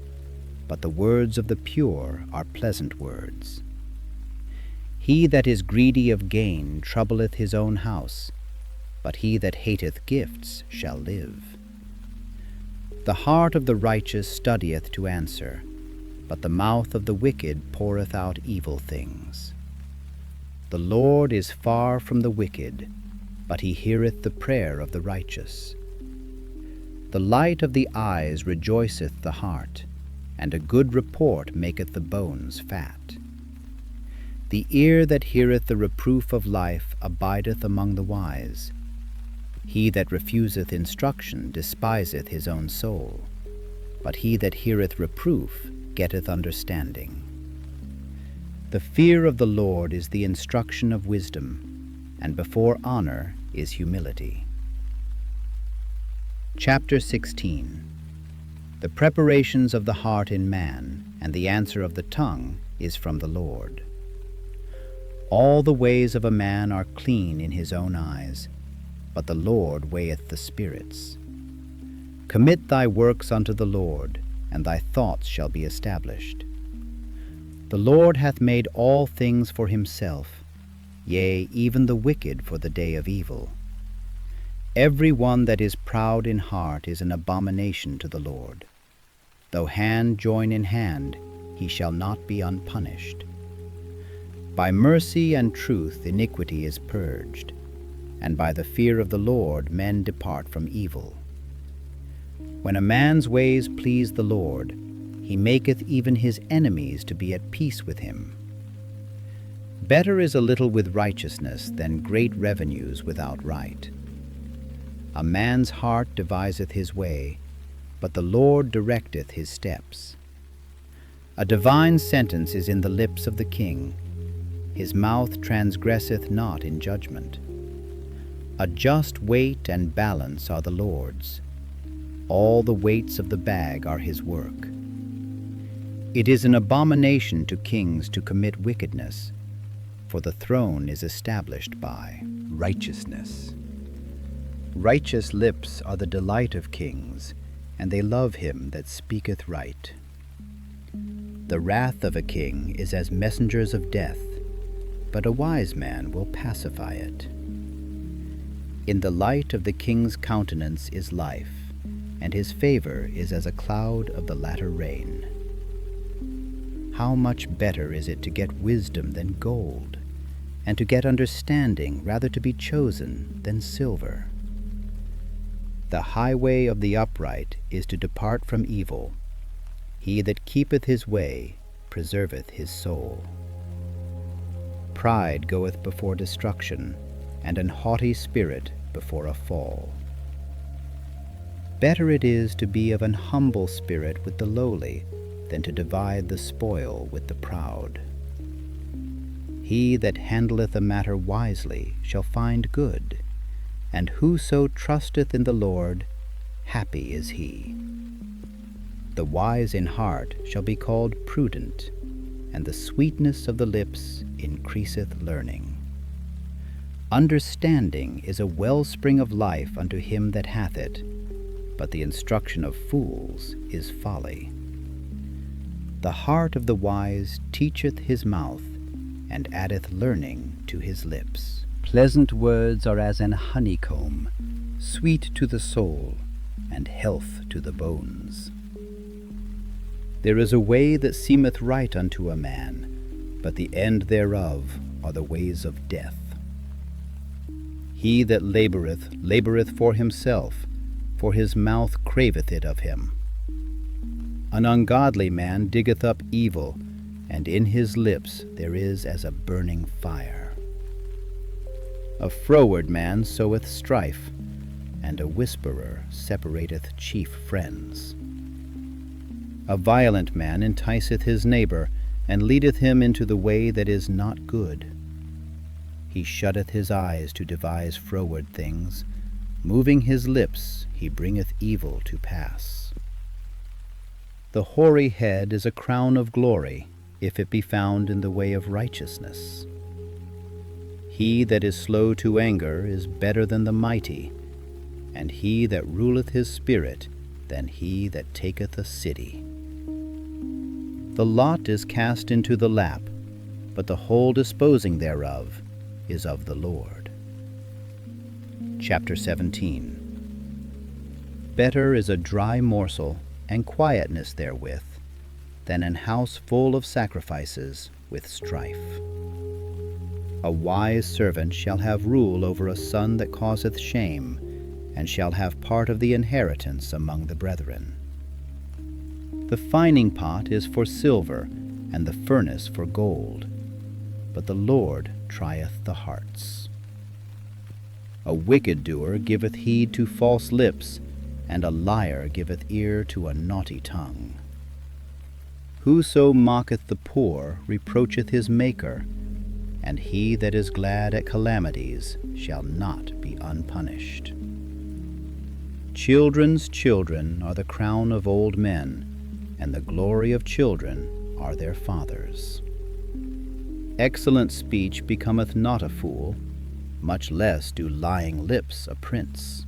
but the words of the pure are pleasant words. He that is greedy of gain troubleth his own house, but he that hateth gifts shall live. The heart of the righteous studieth to answer, but the mouth of the wicked poureth out evil things. The Lord is far from the wicked, but he heareth the prayer of the righteous. The light of the eyes rejoiceth the heart, and a good report maketh the bones fat. The ear that heareth the reproof of life abideth among the wise. He that refuseth instruction despiseth his own soul, but he that heareth reproof getteth understanding. The fear of the Lord is the instruction of wisdom, and before honor is humility. Chapter 16. The preparations of the heart in man, and the answer of the tongue, is from the Lord. All the ways of a man are clean in his own eyes, but the Lord weigheth the spirits. Commit thy works unto the Lord, and thy thoughts shall be established. The Lord hath made all things for himself, yea, even the wicked for the day of evil. Every one that is proud in heart is an abomination to the Lord. Though hand join in hand, he shall not be unpunished. By mercy and truth iniquity is purged, and by the fear of the Lord men depart from evil. When a man's ways please the Lord, he maketh even his enemies to be at peace with him. Better is a little with righteousness than great revenues without right. A man's heart deviseth his way, but the Lord directeth his steps. A divine sentence is in the lips of the king. His mouth transgresseth not in judgment. A just weight and balance are the Lord's. All the weights of the bag are his work. It is an abomination to kings to commit wickedness, for the throne is established by righteousness. Righteous lips are the delight of kings, and they love him that speaketh right. The wrath of a king is as messengers of death, but a wise man will pacify it. In the light of the king's countenance is life, and his favor is as a cloud of the latter rain. How much better is it to get wisdom than gold, and to get understanding rather to be chosen than silver. The highway of the upright is to depart from evil. He that keepeth his way preserveth his soul. Pride goeth before destruction, and an haughty spirit before a fall. Better it is to be of an humble spirit with the lowly than to divide the spoil with the proud. He that handleth a matter wisely shall find good, and whoso trusteth in the Lord, happy is he. The wise in heart shall be called prudent, and the sweetness of the lips increaseth learning. Understanding is a wellspring of life unto him that hath it, but the instruction of fools is folly. The heart of the wise teacheth his mouth, and addeth learning to his lips. Pleasant words are as an honeycomb, sweet to the soul, and health to the bones. There is a way that seemeth right unto a man, but the end thereof are the ways of death. He that laboureth, laboureth for himself, for his mouth craveth it of him. An ungodly man diggeth up evil, and in his lips there is as a burning fire. A froward man soweth strife, and a whisperer separateth chief friends. A violent man enticeth his neighbor, and leadeth him into the way that is not good. He shutteth his eyes to devise froward things. Moving his lips, he bringeth evil to pass. The hoary head is a crown of glory, if it be found in the way of righteousness. He that is slow to anger is better than the mighty, and he that ruleth his spirit than he that taketh a city. The lot is cast into the lap, but the whole disposing thereof is of the Lord. Chapter 17. Better is a dry morsel, and quietness therewith, than an house full of sacrifices with strife. A wise servant shall have rule over a son that causeth shame, and shall have part of the inheritance among the brethren. The fining pot is for silver, and the furnace for gold, but the Lord trieth the hearts. A wicked doer giveth heed to false lips, and a liar giveth ear to a naughty tongue. Whoso mocketh the poor reproacheth his Maker, and he that is glad at calamities shall not be unpunished. Children's children are the crown of old men, and the glory of children are their fathers. Excellent speech becometh not a fool, much less do lying lips a prince.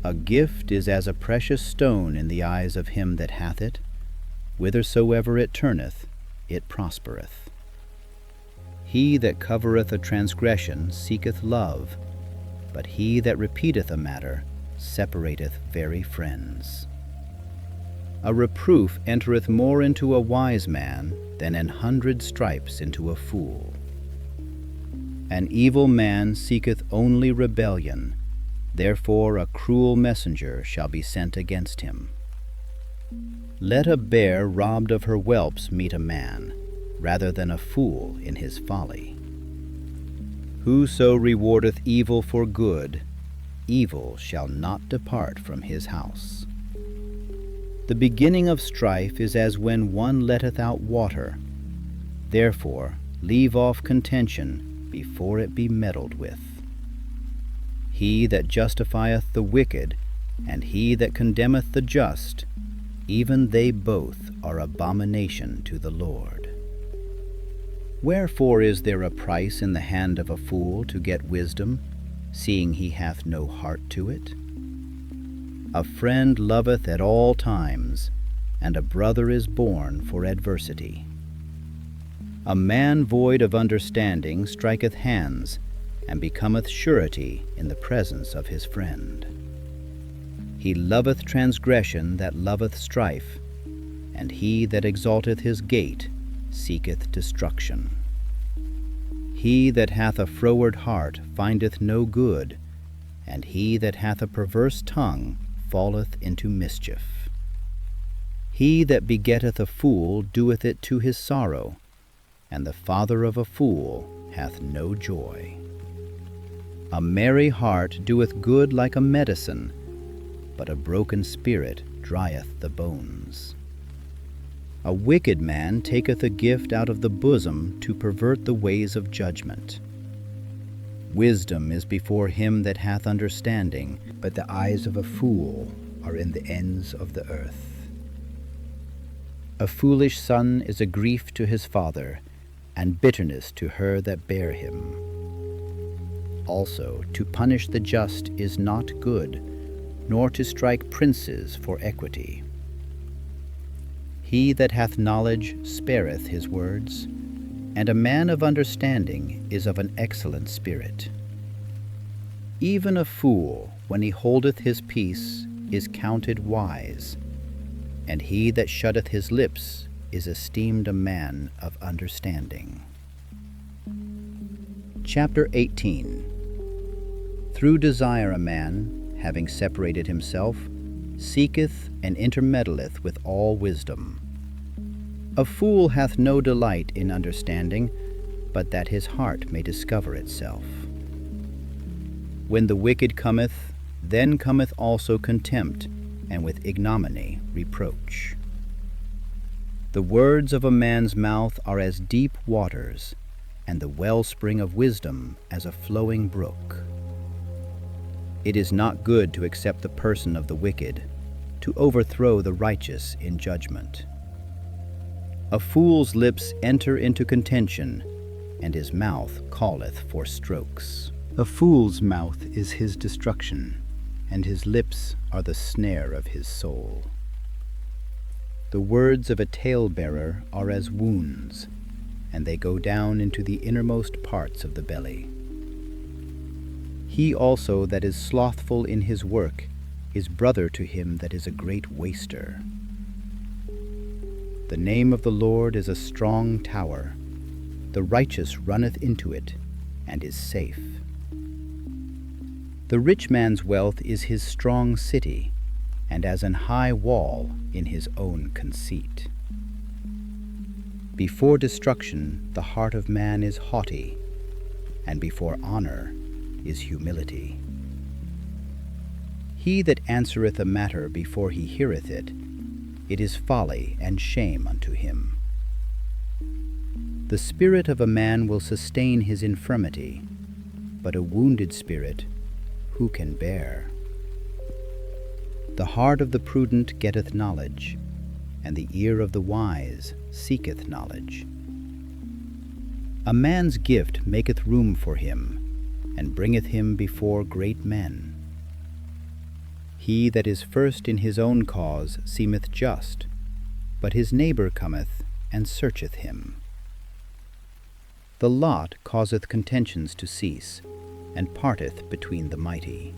A gift is as a precious stone in the eyes of him that hath it. Whithersoever it turneth, it prospereth. He that covereth a transgression seeketh love, but he that repeateth a matter separateth very friends. A reproof entereth more into a wise man than 100 stripes into a fool. An evil man seeketh only rebellion, therefore a cruel messenger shall be sent against him. Let a bear robbed of her whelps meet a man, rather than a fool in his folly. Whoso rewardeth evil for good, evil shall not depart from his house. The beginning of strife is as when one letteth out water. Therefore leave off contention before it be meddled with. He that justifieth the wicked, and he that condemneth the just, even they both are abomination to the Lord. Wherefore is there a price in the hand of a fool to get wisdom, seeing he hath no heart to it? A friend loveth at all times, and a brother is born for adversity. A man void of understanding striketh hands, and becometh surety in the presence of his friend. He loveth transgression that loveth strife, and he that exalteth his gate seeketh destruction. He that hath a froward heart findeth no good, and he that hath a perverse tongue falleth into mischief. He that begetteth a fool doeth it to his sorrow, and the father of a fool hath no joy. A merry heart doeth good like a medicine, but a broken spirit drieth the bones. A wicked man taketh a gift out of the bosom to pervert the ways of judgment. Wisdom is before him that hath understanding, but the eyes of a fool are in the ends of the earth. A foolish son is a grief to his father, and bitterness to her that bare him. Also, to punish the just is not good, nor to strike princes for equity. He that hath knowledge spareth his words, and a man of understanding is of an excellent spirit. Even a fool, when he holdeth his peace, is counted wise, and he that shutteth his lips is esteemed a man of understanding. Chapter 18. Through desire a man, having separated himself, seeketh and intermeddleth with all wisdom. A fool hath no delight in understanding, but that his heart may discover itself. When the wicked cometh, then cometh also contempt, and with ignominy reproach. The words of a man's mouth are as deep waters, and the wellspring of wisdom as a flowing brook. It is not good to accept the person of the wicked, to overthrow the righteous in judgment. A fool's lips enter into contention, and his mouth calleth for strokes. A fool's mouth is his destruction, and his lips are the snare of his soul. The words of a talebearer are as wounds, and they go down into the innermost parts of the belly. He also that is slothful in his work is brother to him that is a great waster. The name of the Lord is a strong tower. The righteous runneth into it, and is safe. The rich man's wealth is his strong city, and as an high wall in his own conceit. Before destruction the heart of man is haughty, and before honor is humility. He that answereth a matter before he heareth it, it is folly and shame unto him. The spirit of a man will sustain his infirmity, but a wounded spirit who can bear? The heart of the prudent getteth knowledge, and the ear of the wise seeketh knowledge. A man's gift maketh room for him, and bringeth him before great men. He that is first in his own cause seemeth just, but his neighbor cometh and searcheth him. The lot causeth contentions to cease, and parteth between the mighty.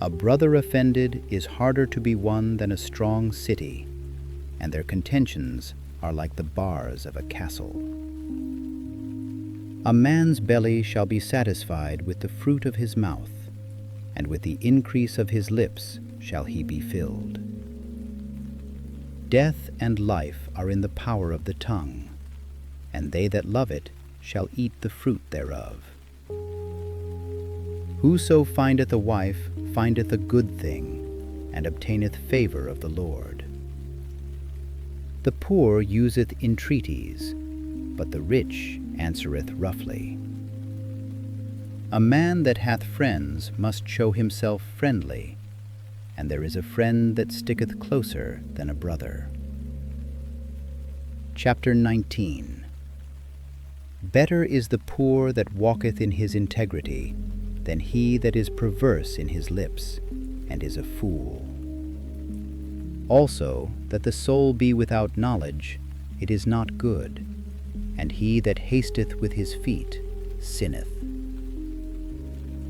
A brother offended is harder to be won than a strong city, and their contentions are like the bars of a castle. A man's belly shall be satisfied with the fruit of his mouth, and with the increase of his lips shall he be filled. Death and life are in the power of the tongue, and they that love it shall eat the fruit thereof. Whoso findeth a wife findeth a good thing, and obtaineth favor of the Lord. The poor useth entreaties, but the rich answereth roughly. A man that hath friends must show himself friendly, and there is a friend that sticketh closer than a brother. Chapter 19. Better is the poor that walketh in his integrity than he that is perverse in his lips, and is a fool. Also, that the soul be without knowledge, it is not good, and he that hasteth with his feet sinneth.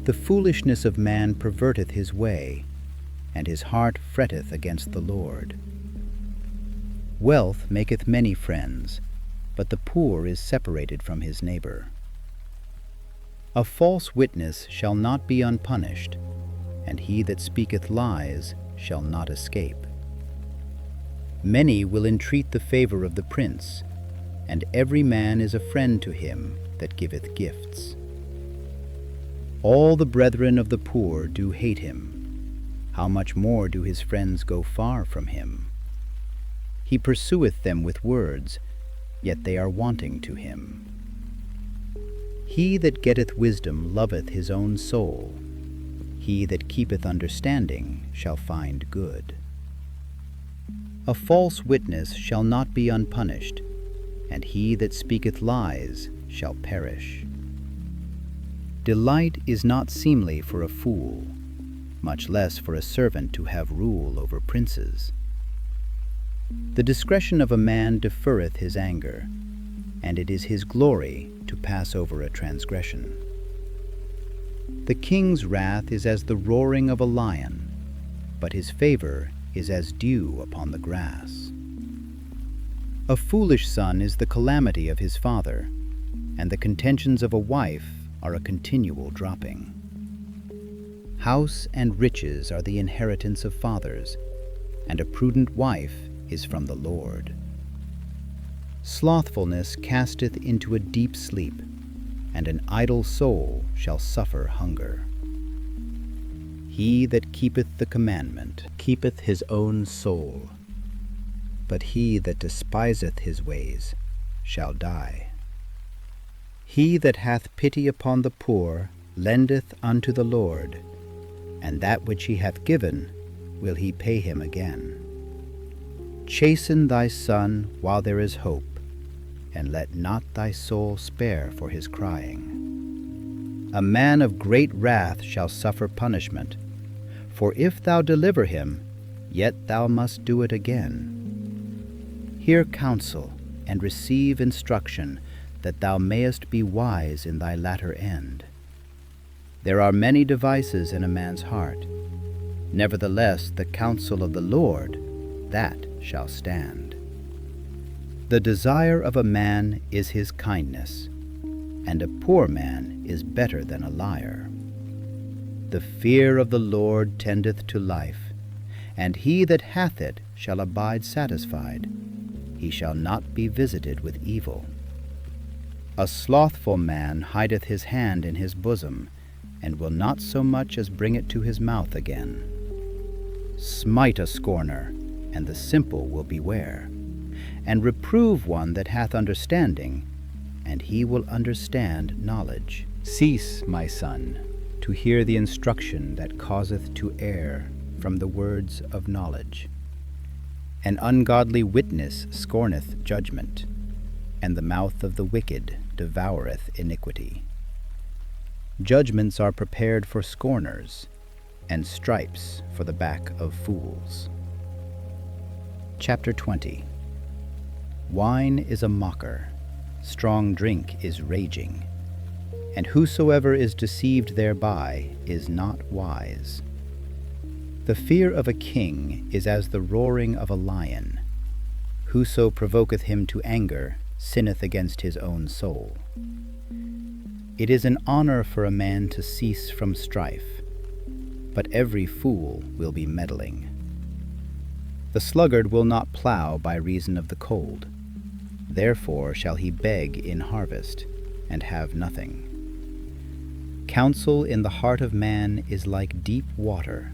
The foolishness of man perverteth his way, and his heart fretteth against the Lord. Wealth maketh many friends, but the poor is separated from his neighbor. A false witness shall not be unpunished, and he that speaketh lies shall not escape. Many will entreat the favor of the prince, and every man is a friend to him that giveth gifts. All the brethren of the poor do hate him. How much more do his friends go far from him? He pursueth them with words, yet they are wanting to him. He that getteth wisdom loveth his own soul. He that keepeth understanding shall find good. A false witness shall not be unpunished, and he that speaketh lies shall perish. Delight is not seemly for a fool, much less for a servant to have rule over princes. The discretion of a man deferreth his anger, and it is his glory to pass over a transgression. The king's wrath is as the roaring of a lion, but his favor is as dew upon the grass. A foolish son is the calamity of his father, and the contentions of a wife are a continual dropping. House and riches are the inheritance of fathers, and a prudent wife is from the Lord. Slothfulness casteth into a deep sleep, and an idle soul shall suffer hunger. He that keepeth the commandment keepeth his own soul, but he that despiseth his ways shall die. He that hath pity upon the poor lendeth unto the Lord, and that which he hath given will he pay him again. Chasten thy son while there is hope, and let not thy soul spare for his crying. A man of great wrath shall suffer punishment, for if thou deliver him, yet thou must do it again. Hear counsel, and receive instruction, that thou mayest be wise in thy latter end. There are many devices in a man's heart. Nevertheless, the counsel of the Lord, that shall stand. The desire of a man is his kindness, and a poor man is better than a liar. The fear of the Lord tendeth to life, and he that hath it shall abide satisfied. He shall not be visited with evil. A slothful man hideth his hand in his bosom, and will not so much as bring it to his mouth again. Smite a scorner, and the simple will beware, and reprove one that hath understanding, and he will understand knowledge. Cease, my son, to hear the instruction that causeth to err from the words of knowledge. An ungodly witness scorneth judgment, and the mouth of the wicked devoureth iniquity. Judgments are prepared for scorners, and stripes for the back of fools. Chapter 20. Wine is a mocker, strong drink is raging, and whosoever is deceived thereby is not wise. The fear of a king is as the roaring of a lion. Whoso provoketh him to anger sinneth against his own soul. It is an honor for a man to cease from strife, but every fool will be meddling. The sluggard will not plow by reason of the cold. Therefore shall he beg in harvest, and have nothing. Counsel in the heart of man is like deep water,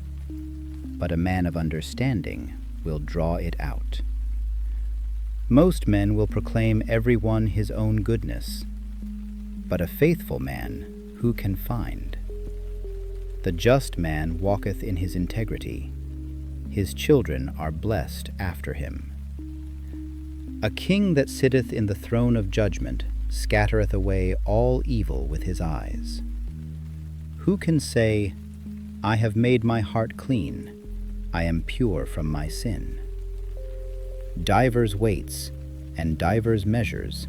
but a man of understanding will draw it out. Most men will proclaim every one his own goodness, but a faithful man who can find? The just man walketh in his integrity. His children are blessed after him. A king that sitteth in the throne of judgment scattereth away all evil with his eyes. Who can say, I have made my heart clean, I am pure from my sin? Divers weights and divers measures,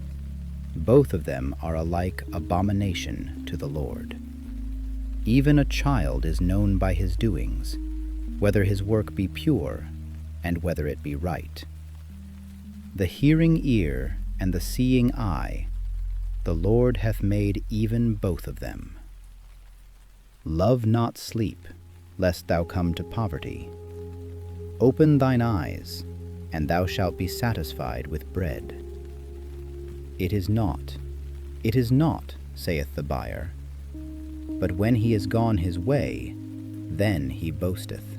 both of them are alike abomination to the Lord. Even a child is known by his doings, whether his work be pure, and whether it be right. The hearing ear and the seeing eye, the Lord hath made even both of them. Love not sleep, lest thou come to poverty. Open thine eyes, and thou shalt be satisfied with bread. It is not, saith the buyer, but when he is gone his way, then he boasteth.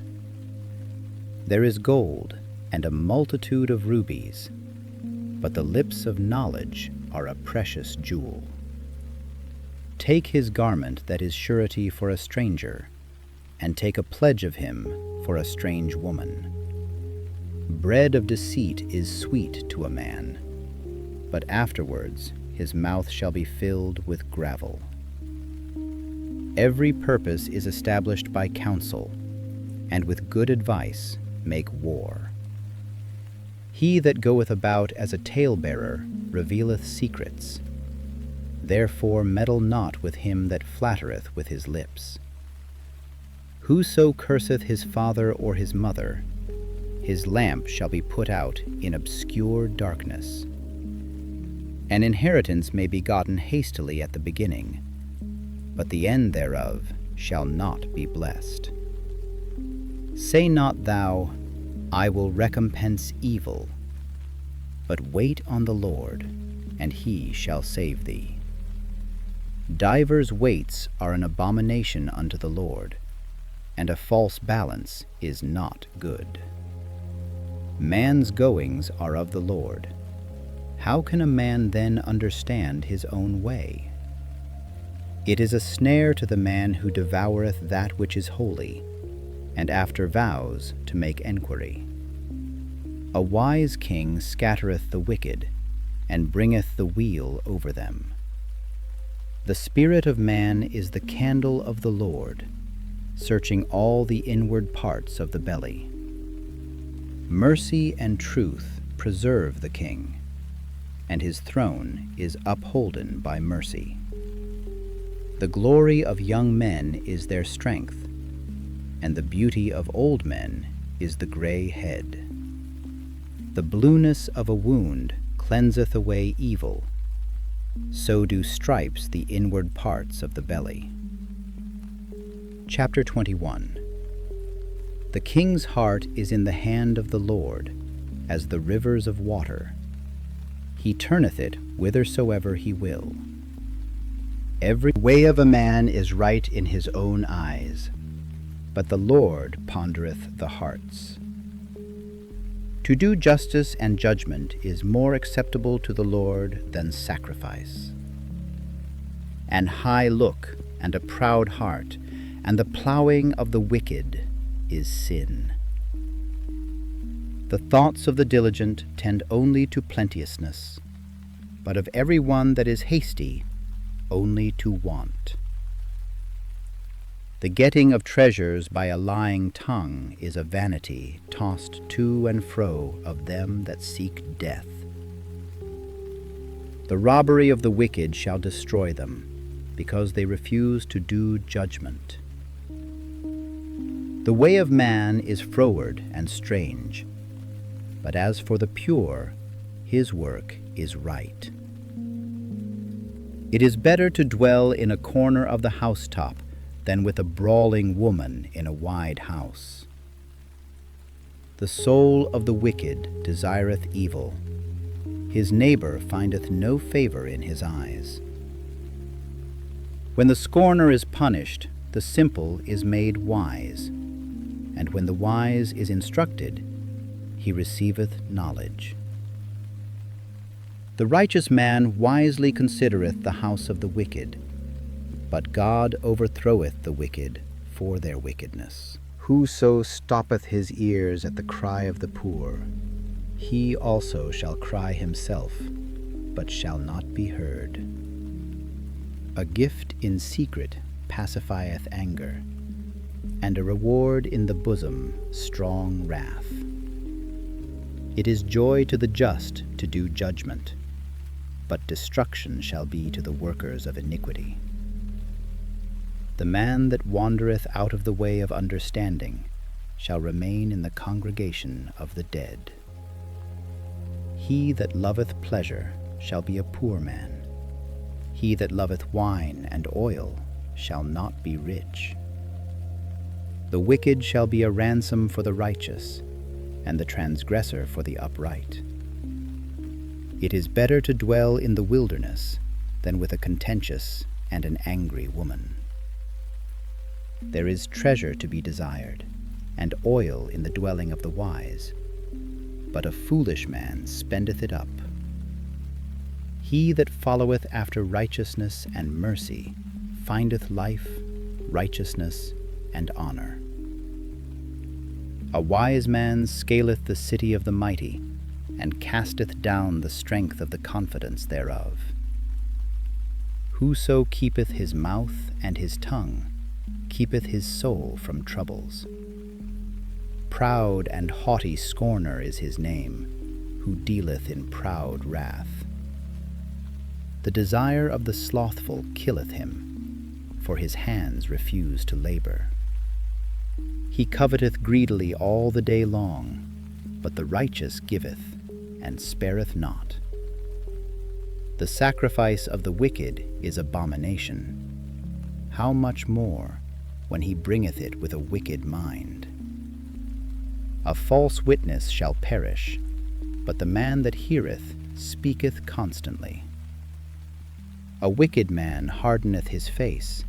There is gold and a multitude of rubies, but the lips of knowledge are a precious jewel. Take his garment that is surety for a stranger, and take a pledge of him for a strange woman. Bread of deceit is sweet to a man, but afterwards his mouth shall be filled with gravel. Every purpose is established by counsel, and with good advice make war. He that goeth about as a talebearer revealeth secrets. Therefore meddle not with him that flattereth with his lips. Whoso curseth his father or his mother, his lamp shall be put out in obscure darkness. An inheritance may be gotten hastily at the beginning, but the end thereof shall not be blessed. Say not thou, I will recompense evil, but wait on the Lord, and he shall save thee. Divers weights are an abomination unto the Lord, and a false balance is not good. Man's goings are of the Lord. How can a man then understand his own way? It is a snare to the man who devoureth that which is holy, and after vows to make enquiry. A wise king scattereth the wicked, and bringeth the weal over them. The spirit of man is the candle of the Lord, searching all the inward parts of the belly. Mercy and truth preserve the king, and his throne is upholden by mercy. The glory of young men is their strength, and the beauty of old men is the gray head. The blueness of a wound cleanseth away evil, so do stripes the inward parts of the belly. Chapter 21. The king's heart is in the hand of the Lord, as the rivers of water. He turneth it whithersoever he will. Every way of a man is right in his own eyes, but the Lord pondereth the hearts. To do justice and judgment is more acceptable to the Lord than sacrifice. An high look and a proud heart, and the plowing of the wicked is sin. The thoughts of the diligent tend only to plenteousness, but of every one that is hasty, only to want. The getting of treasures by a lying tongue is a vanity tossed to and fro of them that seek death. The robbery of the wicked shall destroy them, because they refuse to do judgment. The way of man is froward and strange, but as for the pure, his work is right. It is better to dwell in a corner of the housetop than with a brawling woman in a wide house. The soul of the wicked desireth evil. His neighbor findeth no favor in his eyes. When the scorner is punished, the simple is made wise, and when the wise is instructed, he receiveth knowledge. The righteous man wisely considereth the house of the wicked, but God overthroweth the wicked for their wickedness. Whoso stoppeth his ears at the cry of the poor, he also shall cry himself, but shall not be heard. A gift in secret pacifieth anger, and a reward in the bosom strong wrath. It is joy to the just to do judgment, but destruction shall be to the workers of iniquity. The man that wandereth out of the way of understanding shall remain in the congregation of the dead. He that loveth pleasure shall be a poor man. He that loveth wine and oil shall not be rich. The wicked shall be a ransom for the righteous, and the transgressor for the upright. It is better to dwell in the wilderness than with a contentious and an angry woman. There is treasure to be desired, and oil in the dwelling of the wise, but a foolish man spendeth it up. He that followeth after righteousness and mercy findeth life, righteousness, and honor. A wise man scaleth the city of the mighty, and casteth down the strength of the confidence thereof. Whoso keepeth his mouth and his tongue keepeth his soul from troubles. Proud and haughty scorner is his name, who dealeth in proud wrath. The desire of the slothful killeth him, for his hands refuse to labor. He coveteth greedily all the day long, but the righteous giveth, and spareth not. The sacrifice of the wicked is abomination. How much more when he bringeth it with a wicked mind? A false witness shall perish, but the man that heareth speaketh constantly. A wicked man hardeneth his face,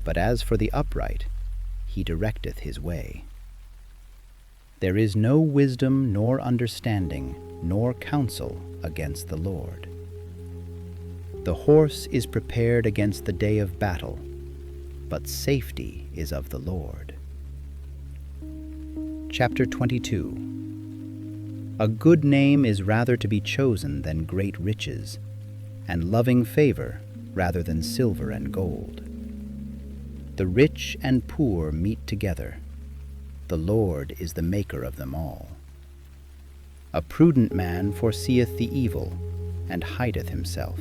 but as for the upright, he directeth his way. There is no wisdom nor understanding nor counsel against the Lord. The horse is prepared against the day of battle, but safety is of the Lord. Chapter 22. A good name is rather to be chosen than great riches, and loving favor rather than silver and gold. The rich and poor meet together. The Lord is the maker of them all. A prudent man foreseeth the evil, and hideth himself,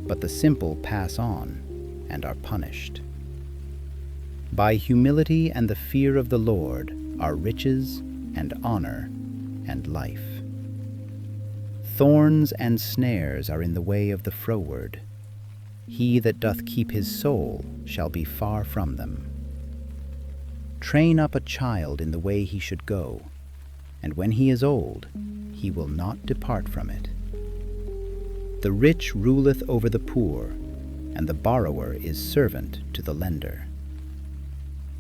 but the simple pass on, and are punished. By humility and the fear of the Lord are riches and honor and life. Thorns and snares are in the way of the froward. He that doth keep his soul shall be far from them. Train up a child in the way he should go, and when he is old, he will not depart from it. The rich ruleth over the poor, and the borrower is servant to the lender.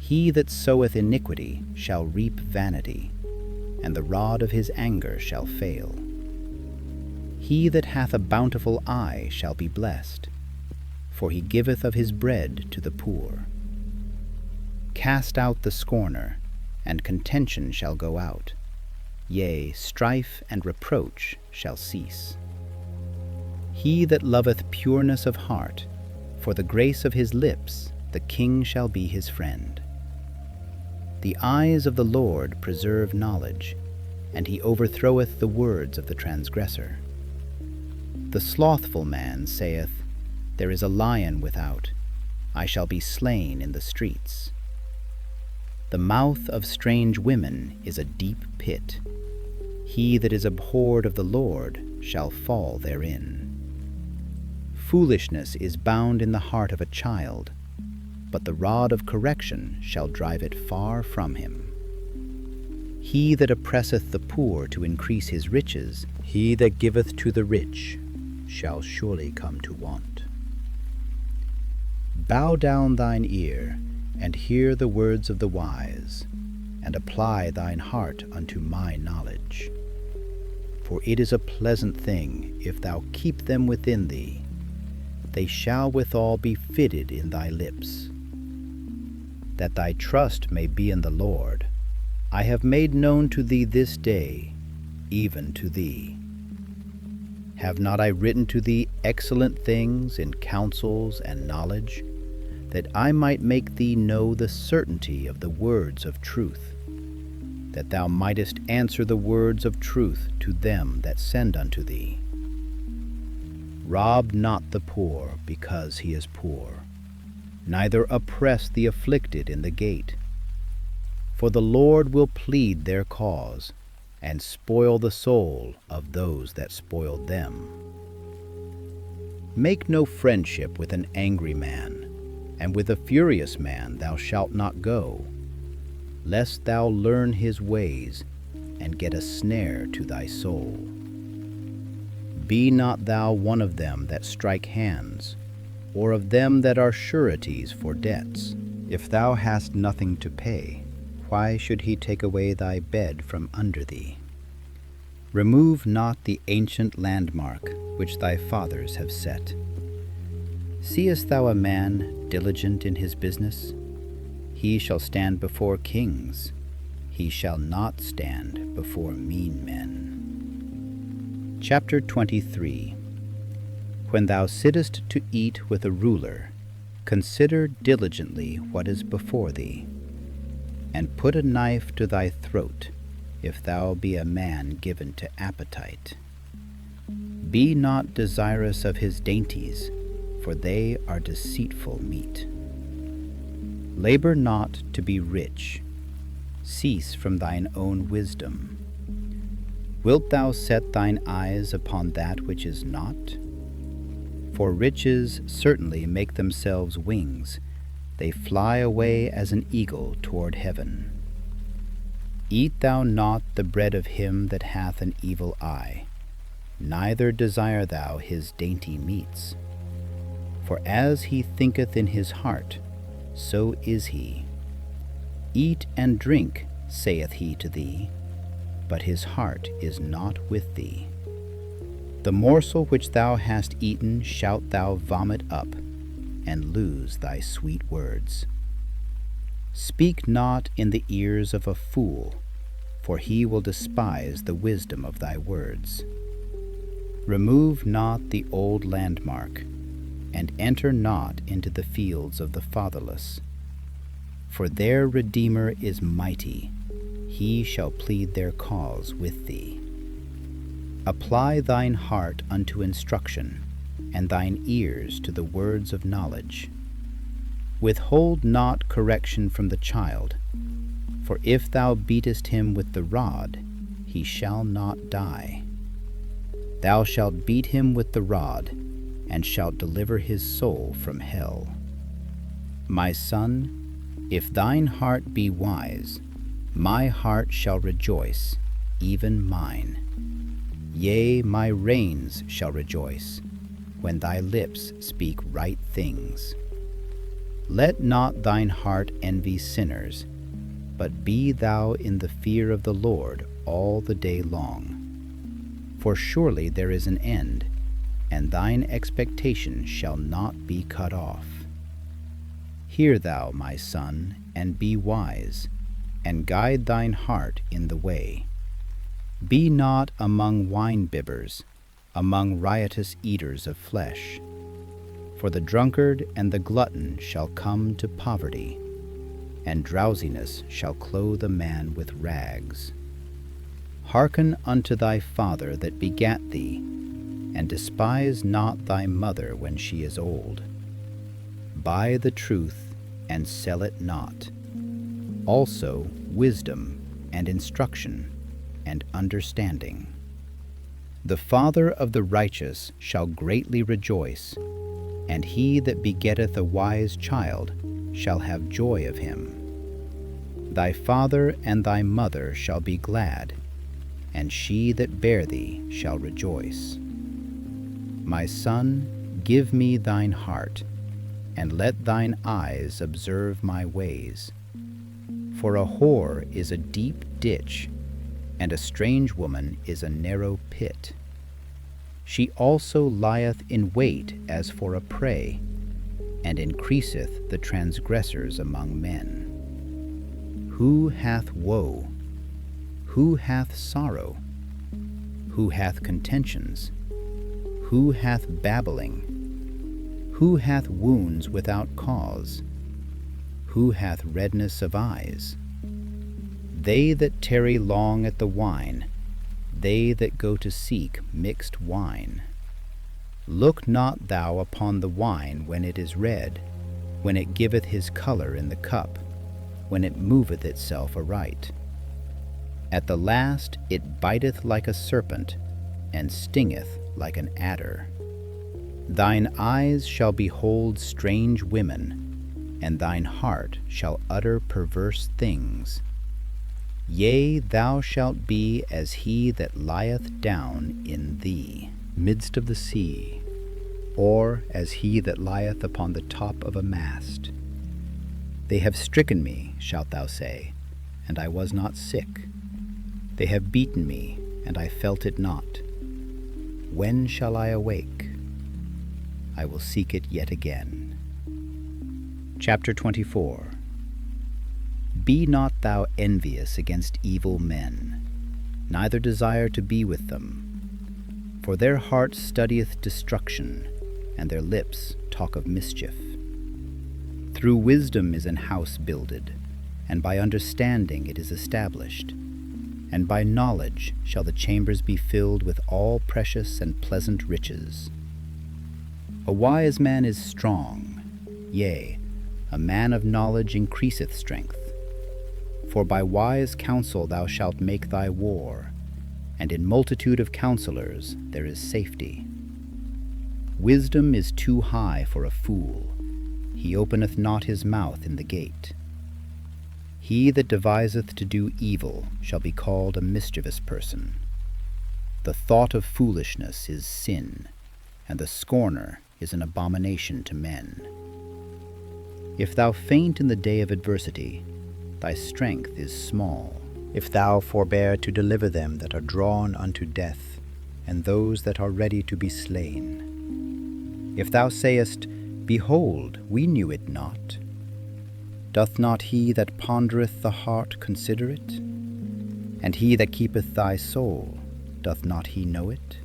He that soweth iniquity shall reap vanity, and the rod of his anger shall fail. He that hath a bountiful eye shall be blessed, for he giveth of his bread to the poor. Cast out the scorner, and contention shall go out. Yea, strife and reproach shall cease. He that loveth pureness of heart, for the grace of his lips, the king shall be his friend. The eyes of the Lord preserve knowledge, and he overthroweth the words of the transgressor. The slothful man saith, There is a lion without, I shall be slain in the streets. The mouth of strange women is a deep pit. He that is abhorred of the Lord shall fall therein. Foolishness is bound in the heart of a child, but the rod of correction shall drive it far from him. He that oppresseth the poor to increase his riches, he that giveth to the rich, shall surely come to want. Bow down thine ear, and hear the words of the wise, and apply thine heart unto my knowledge. For it is a pleasant thing if thou keep them within thee, they shall withal be fitted in thy lips. That thy trust may be in the Lord, I have made known to thee this day, even to thee. Have not I written to thee excellent things in counsels and knowledge, that I might make thee know the certainty of the words of truth, that thou mightest answer the words of truth to them that send unto thee? Rob not the poor because he is poor, neither oppress the afflicted in the gate. For the Lord will plead their cause, and spoil the soul of those that spoiled them. Make no friendship with an angry man, and with a furious man thou shalt not go, lest thou learn his ways, and get a snare to thy soul. Be not thou one of them that strike hands, or of them that are sureties for debts. If thou hast nothing to pay, why should he take away thy bed from under thee? Remove not the ancient landmark which thy fathers have set. Seest thou a man diligent in his business? He shall stand before kings. He shall not stand before mean men. Chapter 23. When thou sittest to eat with a ruler, consider diligently what is before thee, and put a knife to thy throat, if thou be a man given to appetite. Be not desirous of his dainties, for they are deceitful meat. Labor not to be rich. Cease from thine own wisdom. Wilt thou set thine eyes upon that which is not? For riches certainly make themselves wings. They fly away as an eagle toward heaven. Eat thou not the bread of him that hath an evil eye, neither desire thou his dainty meats. For as he thinketh in his heart, so is he. Eat and drink, saith he to thee, but his heart is not with thee. The morsel which thou hast eaten shalt thou vomit up, and lose thy sweet words. Speak not in the ears of a fool, for he will despise the wisdom of thy words. Remove not the old landmark, and enter not into the fields of the fatherless. For their Redeemer is mighty, he shall plead their cause with thee. Apply thine heart unto instruction, and thine ears to the words of knowledge. Withhold not correction from the child, for if thou beatest him with the rod, he shall not die. Thou shalt beat him with the rod, and shalt deliver his soul from hell. My son, if thine heart be wise, my heart shall rejoice, even mine. Yea, my reins shall rejoice, when thy lips speak right things. Let not thine heart envy sinners, but be thou in the fear of the Lord all the day long. For surely there is an end, and thine expectation shall not be cut off. Hear thou, my son, and be wise. and guide thine heart in the way. Be not among wine-bibbers, among riotous eaters of flesh. For the drunkard and the glutton shall come to poverty, and drowsiness shall clothe a man with rags. Hearken unto thy father that begat thee, and despise not thy mother when she is old. Buy the truth, and sell it not. Also wisdom, and instruction, and understanding. The father of the righteous shall greatly rejoice, and he that begetteth a wise child shall have joy of him. Thy father and thy mother shall be glad, and she that bare thee shall rejoice. My son, give me thine heart, and let thine eyes observe my ways. For a whore is a deep ditch, and a strange woman is a narrow pit. She also lieth in wait as for a prey, and increaseth the transgressors among men. Who hath woe? Who hath sorrow? Who hath contentions? Who hath babbling? Who hath wounds without cause? Who hath redness of eyes? They that tarry long at the wine, they that go to seek mixed wine. Look not thou upon the wine when it is red, when it giveth his colour in the cup, when it moveth itself aright. At the last it biteth like a serpent, and stingeth like an adder. Thine eyes shall behold strange women, and thine heart shall utter perverse things. Yea, thou shalt be as he that lieth down in the midst of the sea, or as he that lieth upon the top of a mast. They have stricken me, shalt thou say, and I was not sick. They have beaten me, and I felt it not. When shall I awake? I will seek it yet again. Chapter 24. Be not thou envious against evil men, neither desire to be with them. For their heart studieth destruction, and their lips talk of mischief. Through wisdom is an house builded, and by understanding it is established. And by knowledge shall the chambers be filled with all precious and pleasant riches. A wise man is strong, yea, a man of knowledge increaseth strength. For by wise counsel thou shalt make thy war, and in multitude of counselors there is safety. Wisdom is too high for a fool, he openeth not his mouth in the gate. He that deviseth to do evil shall be called a mischievous person. The thought of foolishness is sin, and the scorner is an abomination to men. If thou faint in the day of adversity, thy strength is small. If thou forbear to deliver them that are drawn unto death, and those that are ready to be slain. If thou sayest, Behold, we knew it not, doth not he that pondereth the heart consider it? And he that keepeth thy soul, doth not he know it?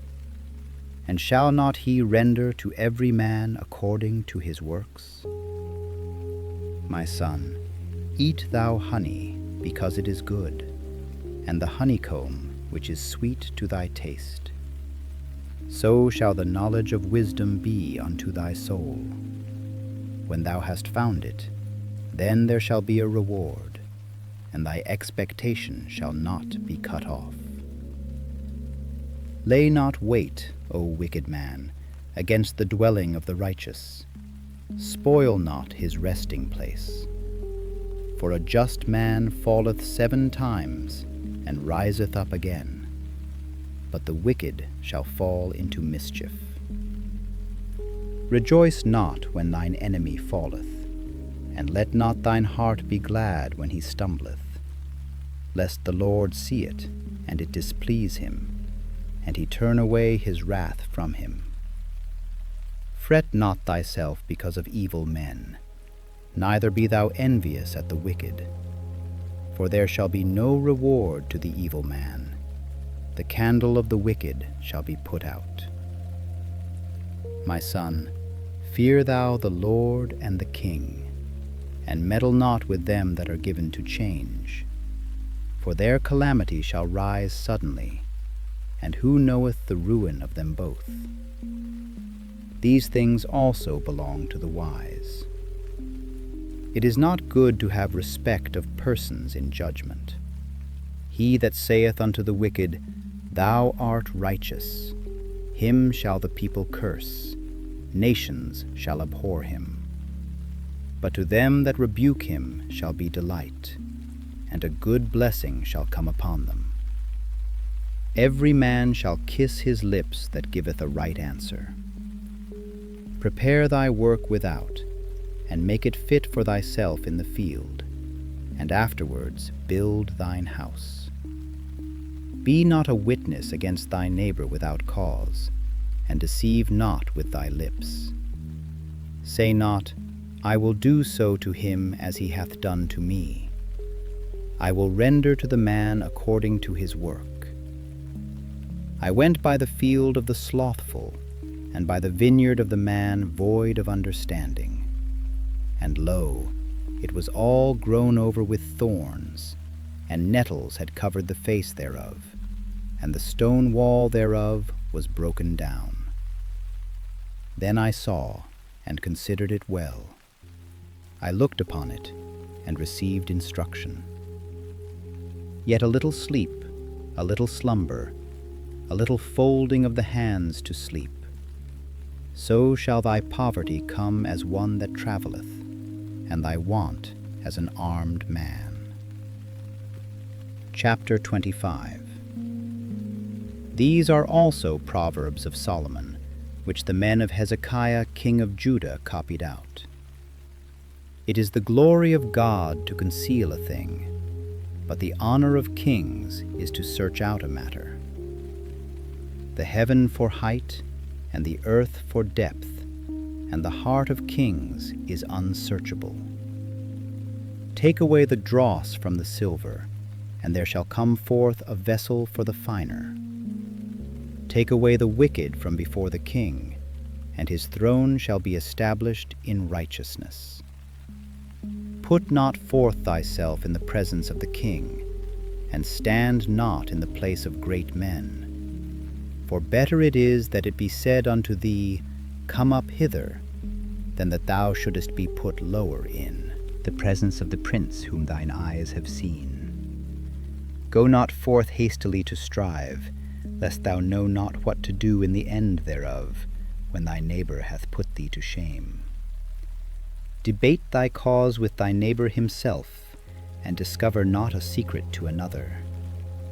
And shall not he render to every man according to his works? My son, eat thou honey, because it is good, and the honeycomb, which is sweet to thy taste. So shall the knowledge of wisdom be unto thy soul. When thou hast found it, then there shall be a reward, and thy expectation shall not be cut off. Lay not wait, O wicked man, against the dwelling of the righteous. Spoil not his resting place. For a just man falleth 7 times, and riseth up again, but the wicked shall fall into mischief. Rejoice not when thine enemy falleth, and let not thine heart be glad when he stumbleth, lest the Lord see it, and it displease him, and he turn away his wrath from him. Fret not thyself because of evil men, neither be thou envious at the wicked. For there shall be no reward to the evil man. The candle of the wicked shall be put out. My son, fear thou the Lord and the King, and meddle not with them that are given to change. For their calamity shall rise suddenly, and who knoweth the ruin of them both? These things also belong to the wise. It is not good to have respect of persons in judgment. He that saith unto the wicked, Thou art righteous, him shall the people curse, nations shall abhor him. But to them that rebuke him shall be delight, and a good blessing shall come upon them. Every man shall kiss his lips that giveth a right answer. Prepare thy work without, and make it fit for thyself in the field, and afterwards build thine house. Be not a witness against thy neighbor without cause, and deceive not with thy lips. Say not, I will do so to him as he hath done to me. I will render to the man according to his work. I went by the field of the slothful, and by the vineyard of the man void of understanding. And lo, it was all grown over with thorns, and nettles had covered the face thereof, and the stone wall thereof was broken down. Then I saw, and considered it well. I looked upon it, and received instruction. Yet a little sleep, a little slumber, a little folding of the hands to sleep. So shall thy poverty come as one that travelleth, and thy want as an armed man. Chapter 25. These are also Proverbs of Solomon, which the men of Hezekiah king of Judah copied out. It is the glory of God to conceal a thing, but the honor of kings is to search out a matter. The heaven for height, and the earth for depth, and the heart of kings is unsearchable. Take away the dross from the silver, and there shall come forth a vessel for the finer. Take away the wicked from before the king, and his throne shall be established in righteousness. Put not forth thyself in the presence of the king, and stand not in the place of great men. For better it is that it be said unto thee, Come up hither, than that thou shouldest be put lower in the presence of the prince whom thine eyes have seen. Go not forth hastily to strive, lest thou know not what to do in the end thereof, when thy neighbor hath put thee to shame. Debate thy cause with thy neighbor himself, and discover not a secret to another,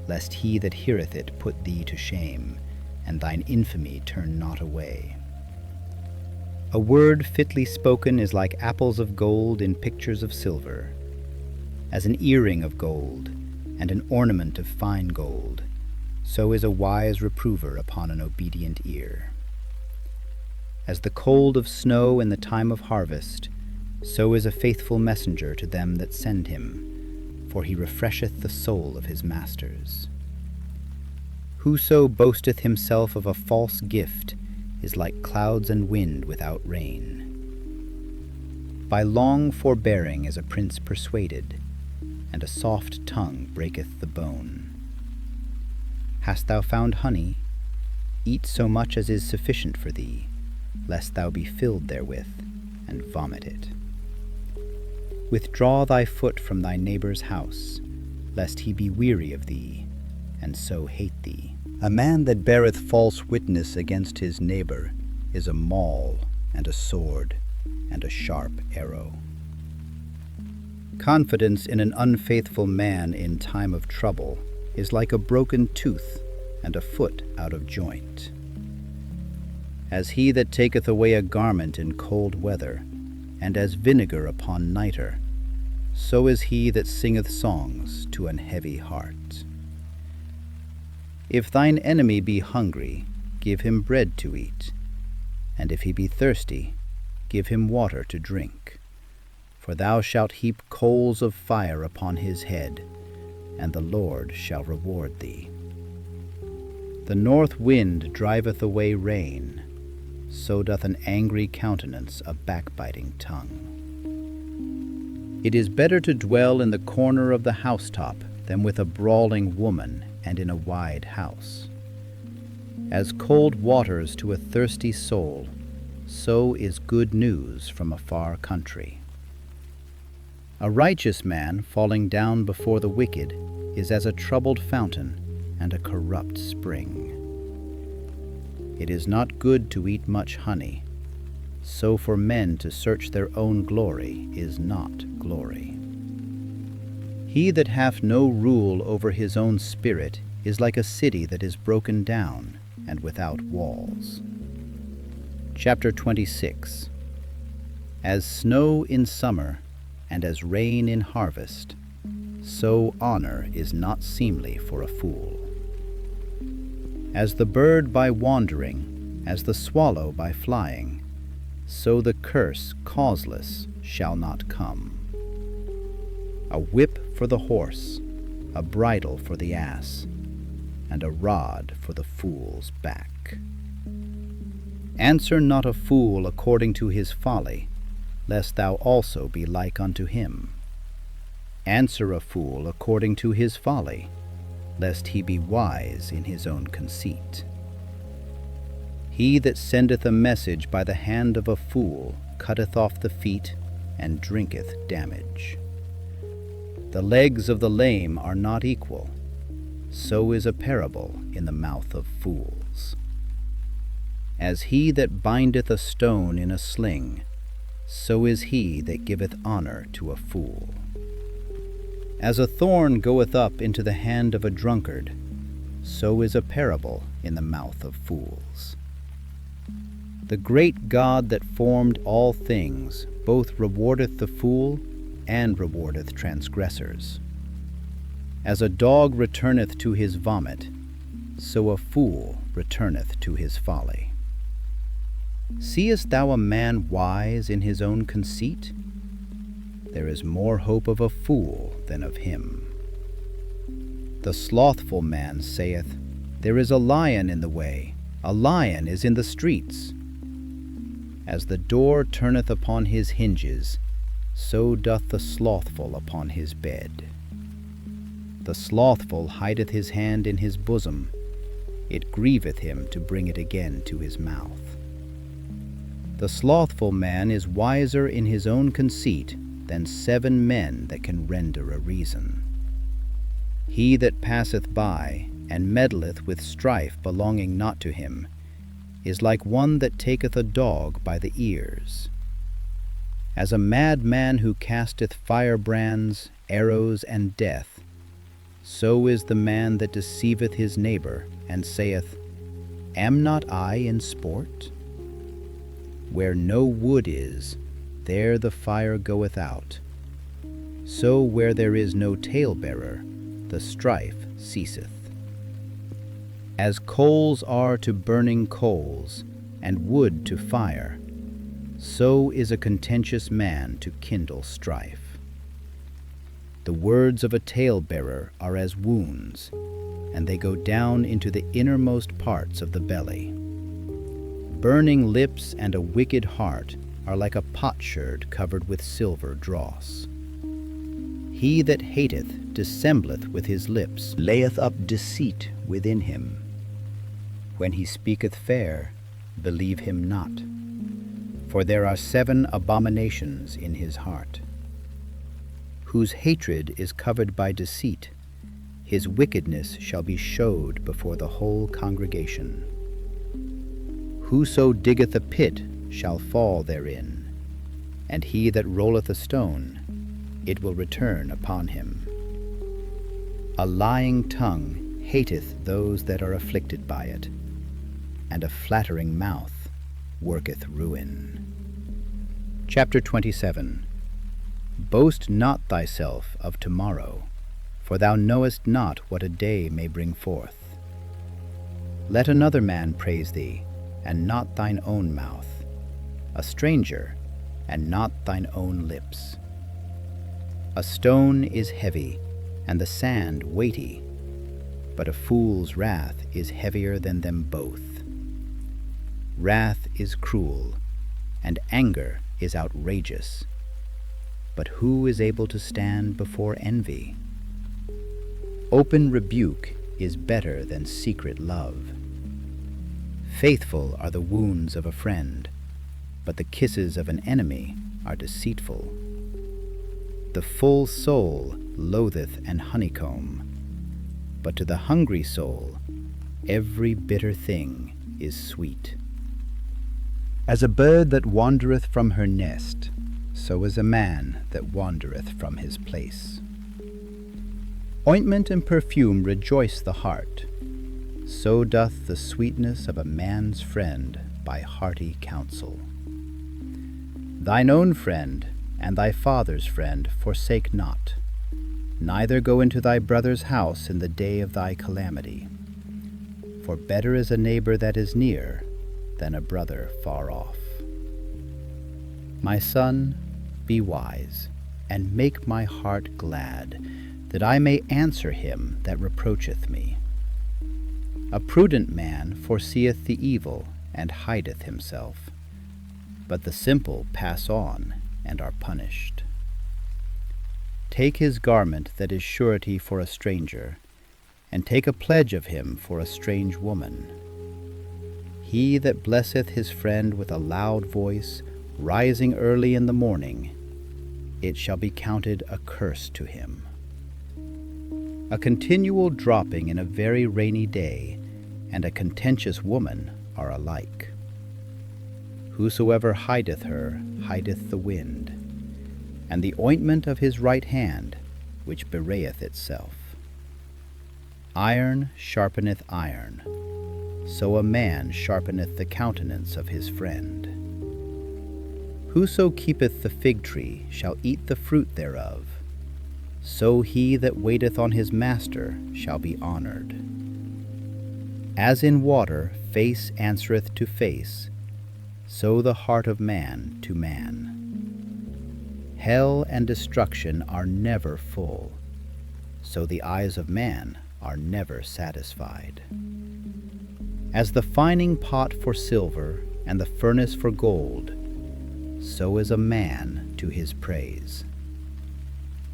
lest he that heareth it put thee to shame, and thine infamy turn not away. A word fitly spoken is like apples of gold in pictures of silver, as an earring of gold, and an ornament of fine gold, so is a wise reprover upon an obedient ear. As the cold of snow in the time of harvest, so is a faithful messenger to them that send him, for he refresheth the soul of his masters. Whoso boasteth himself of a false gift is like clouds and wind without rain. By long forbearing is a prince persuaded, and a soft tongue breaketh the bone. Hast thou found honey? Eat so much as is sufficient for thee, lest thou be filled therewith, and vomit it. Withdraw thy foot from thy neighbor's house, lest he be weary of thee, and so hate thee. A man that beareth false witness against his neighbor is a maul, and a sword, and a sharp arrow. Confidence in an unfaithful man in time of trouble is like a broken tooth and a foot out of joint. As he that taketh away a garment in cold weather, and as vinegar upon nitre, so is he that singeth songs to an heavy heart. If thine enemy be hungry, give him bread to eat, and if he be thirsty, give him water to drink. For thou shalt heap coals of fire upon his head, and the Lord shall reward thee. The north wind driveth away rain, so doth an angry countenance a backbiting tongue. It is better to dwell in the corner of the housetop than with a brawling woman and in a wide house. As cold waters to a thirsty soul, so is good news from a far country. A righteous man falling down before the wicked is as a troubled fountain and a corrupt spring. It is not good to eat much honey, so for men to search their own glory is not glory. He that hath no rule over his own spirit is like a city that is broken down and without walls. Chapter 26. As snow in summer and as rain in harvest, so honor is not seemly for a fool. As the bird by wandering, as the swallow by flying, so the curse causeless shall not come. A whip for the horse, a bridle for the ass, and a rod for the fool's back. Answer not a fool according to his folly, lest thou also be like unto him. Answer a fool according to his folly, lest he be wise in his own conceit. He that sendeth a message by the hand of a fool cutteth off the feet and drinketh damage. The legs of the lame are not equal, so is a parable in the mouth of fools. As he that bindeth a stone in a sling, so is he that giveth honor to a fool. As a thorn goeth up into the hand of a drunkard, so is a parable in the mouth of fools. The great God that formed all things both rewardeth the fool and rewardeth transgressors. As a dog returneth to his vomit, so a fool returneth to his folly. Seest thou a man wise in his own conceit? There is more hope of a fool than of him. The slothful man saith, There is a lion in the way, a lion is in the streets. As the door turneth upon his hinges, so doth the slothful upon his bed. The slothful hideth his hand in his bosom, it grieveth him to bring it again to his mouth. The slothful man is wiser in his own conceit than 7 men that can render a reason. He that passeth by, and meddleth with strife belonging not to him, is like one that taketh a dog by the ears. As a madman who casteth firebrands, arrows, and death, so is the man that deceiveth his neighbor, and saith, Am not I in sport? Where no wood is, there the fire goeth out. So where there is no talebearer, the strife ceaseth. As coals are to burning coals, and wood to fire, so is a contentious man to kindle strife. The words of a talebearer are as wounds, and they go down into the innermost parts of the belly. Burning lips and a wicked heart are like a potsherd covered with silver dross. He that hateth dissembleth with his lips, layeth up deceit within him. When he speaketh fair, believe him not, for there are 7 abominations in his heart. Whose hatred is covered by deceit, his wickedness shall be showed before the whole congregation. Whoso diggeth a pit shall fall therein, and he that rolleth a stone, it will return upon him. A lying tongue hateth those that are afflicted by it, and a flattering mouth worketh ruin. Chapter 27. Boast not thyself of tomorrow, for thou knowest not what a day may bring forth. Let another man praise thee, and not thine own mouth, a stranger, and not thine own lips. A stone is heavy, and the sand weighty, but a fool's wrath is heavier than them both. Wrath is cruel, and anger is outrageous, but who is able to stand before envy? Open rebuke is better than secret love. Faithful are the wounds of a friend, but the kisses of an enemy are deceitful. The full soul loatheth an honeycomb, but to the hungry soul every bitter thing is sweet. As a bird that wandereth from her nest, so is a man that wandereth from his place. Ointment and perfume rejoice the heart, so doth the sweetness of a man's friend by hearty counsel. Thine own friend and thy father's friend forsake not, neither go into thy brother's house in the day of thy calamity. For better is a neighbor that is near than a brother far off. My son, be wise, and make my heart glad, that I may answer him that reproacheth me. A prudent man foreseeth the evil, and hideth himself, but the simple pass on, and are punished. Take his garment that is surety for a stranger, and take a pledge of him for a strange woman. He that blesseth his friend with a loud voice, rising early in the morning, it shall be counted a curse to him. A continual dropping in a very rainy day, and a contentious woman are alike. Whosoever hideth her hideth the wind, and the ointment of his right hand, which bewrayeth itself. Iron sharpeneth iron, so a man sharpeneth the countenance of his friend. Whoso keepeth the fig tree shall eat the fruit thereof, so he that waiteth on his master shall be honored. As in water face answereth to face, so the heart of man to man. Hell and destruction are never full, so the eyes of man are never satisfied. As the fining pot for silver and the furnace for gold, so is a man to his praise.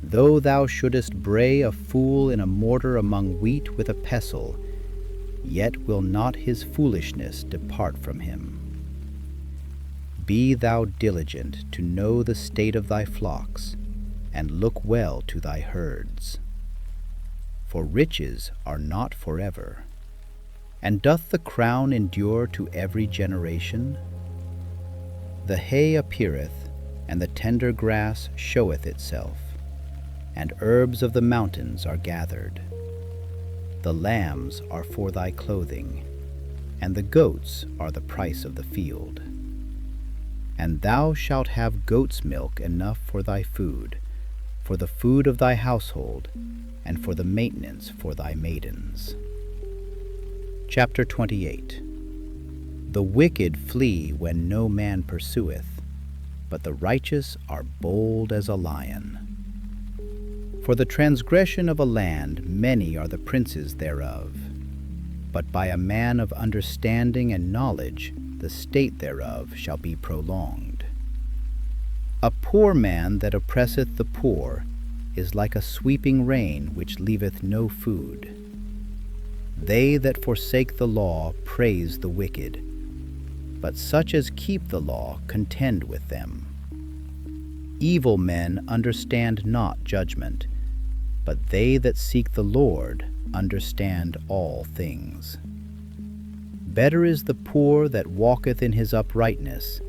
Though thou shouldest bray a fool in a mortar among wheat with a pestle, yet will not his foolishness depart from him. Be thou diligent to know the state of thy flocks, and look well to thy herds. For riches are not forever, and doth the crown endure to every generation? The hay appeareth, and the tender grass showeth itself, and herbs of the mountains are gathered. The lambs are for thy clothing, and the goats are the price of the field. And thou shalt have goat's milk enough for thy food, for the food of thy household, and for the maintenance for thy maidens. Chapter 28. The wicked flee when no man pursueth, but the righteous are bold as a lion. For the transgression of a land many are the princes thereof, but by a man of understanding and knowledge the state thereof shall be prolonged. A poor man that oppresseth the poor is like a sweeping rain which leaveth no food. They that forsake the law praise the wicked, but such as keep the law contend with them. Evil men understand not judgment, but they that seek the Lord understand all things. Better is the poor that walketh in his uprightness,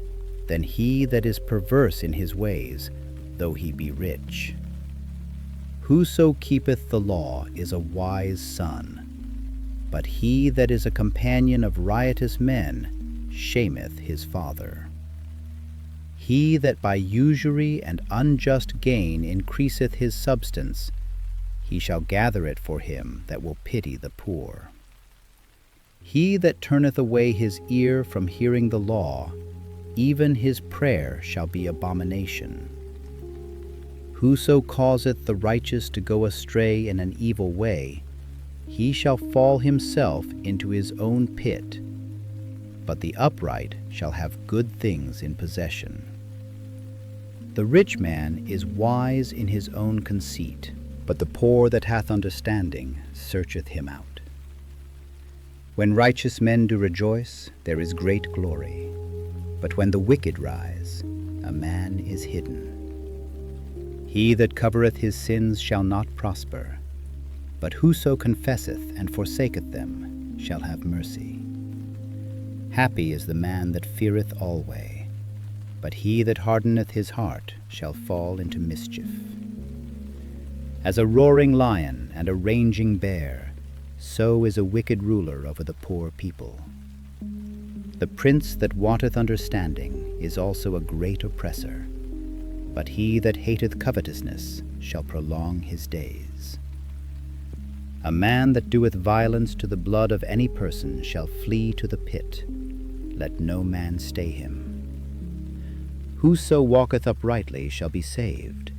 than he that is perverse in his ways, though he be rich. Whoso keepeth the law is a wise son, but he that is a companion of riotous men shameth his father. He that by usury and unjust gain increaseth his substance, he shall gather it for him that will pity the poor. He that turneth away his ear from hearing the law, even his prayer shall be abomination. Whoso causeth the righteous to go astray in an evil way, he shall fall himself into his own pit, but the upright shall have good things in possession. The rich man is wise in his own conceit, but the poor that hath understanding searcheth him out. When righteous men do rejoice, there is great glory, but when the wicked rise, a man is hidden. He that covereth his sins shall not prosper, but whoso confesseth and forsaketh them shall have mercy. Happy is the man that feareth alway, but he that hardeneth his heart shall fall into mischief. As a roaring lion and a raging bear, so is a wicked ruler over the poor people. The prince that wanteth understanding is also a great oppressor, but he that hateth covetousness shall prolong his days. A man that doeth violence to the blood of any person shall flee to the pit. Let no man stay him. Whoso walketh uprightly shall be saved,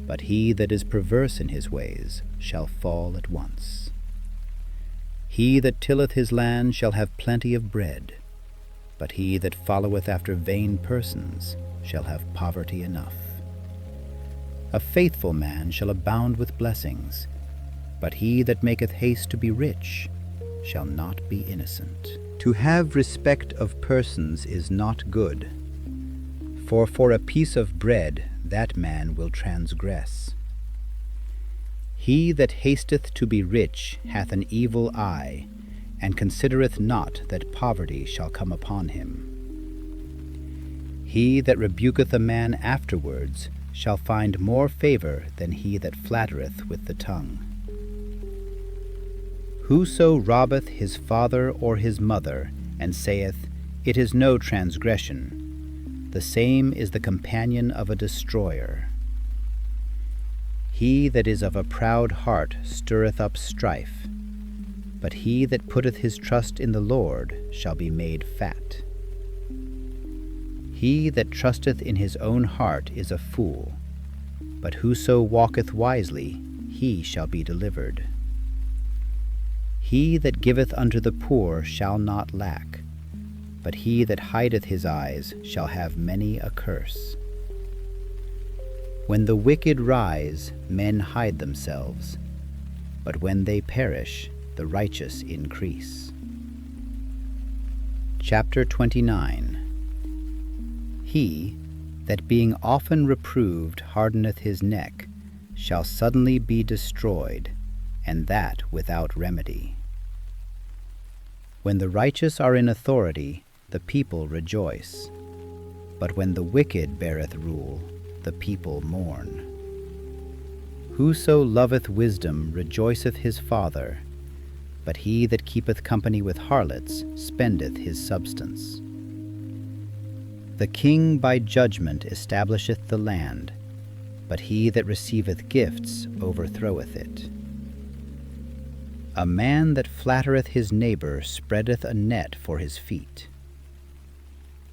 but he that is perverse in his ways shall fall at once. He that tilleth his land shall have plenty of bread, but he that followeth after vain persons shall have poverty enough. A faithful man shall abound with blessings, but he that maketh haste to be rich shall not be innocent. To have respect of persons is not good, for a piece of bread that man will transgress. He that hasteth to be rich hath an evil eye, and considereth not that poverty shall come upon him. He that rebuketh a man afterwards shall find more favor than he that flattereth with the tongue. Whoso robbeth his father or his mother, and saith, It is no transgression, the same is the companion of a destroyer. He that is of a proud heart stirreth up strife, but he that putteth his trust in the Lord shall be made fat. He that trusteth in his own heart is a fool, but whoso walketh wisely, he shall be delivered. He that giveth unto the poor shall not lack, but he that hideth his eyes shall have many a curse. When the wicked rise, men hide themselves, but when they perish, the righteous increase. Chapter 29. He that being often reproved hardeneth his neck shall suddenly be destroyed, and that without remedy. When the righteous are in authority, the people rejoice, but when the wicked beareth rule, the people mourn. Whoso loveth wisdom rejoiceth his father, but he that keepeth company with harlots spendeth his substance. The king by judgment establisheth the land, but he that receiveth gifts overthroweth it. A man that flattereth his neighbor spreadeth a net for his feet.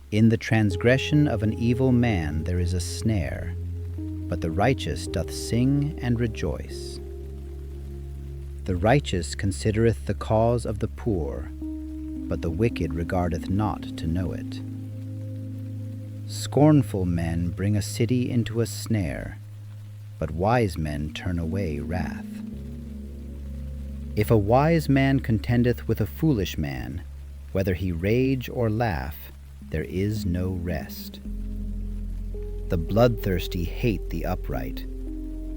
In the transgression of an evil man there is a snare, but the righteous doth sing and rejoice. The righteous considereth the cause of the poor, but the wicked regardeth not to know it. Scornful men bring a city into a snare, but wise men turn away wrath. If a wise man contendeth with a foolish man, whether he rage or laugh, there is no rest. The bloodthirsty hate the upright,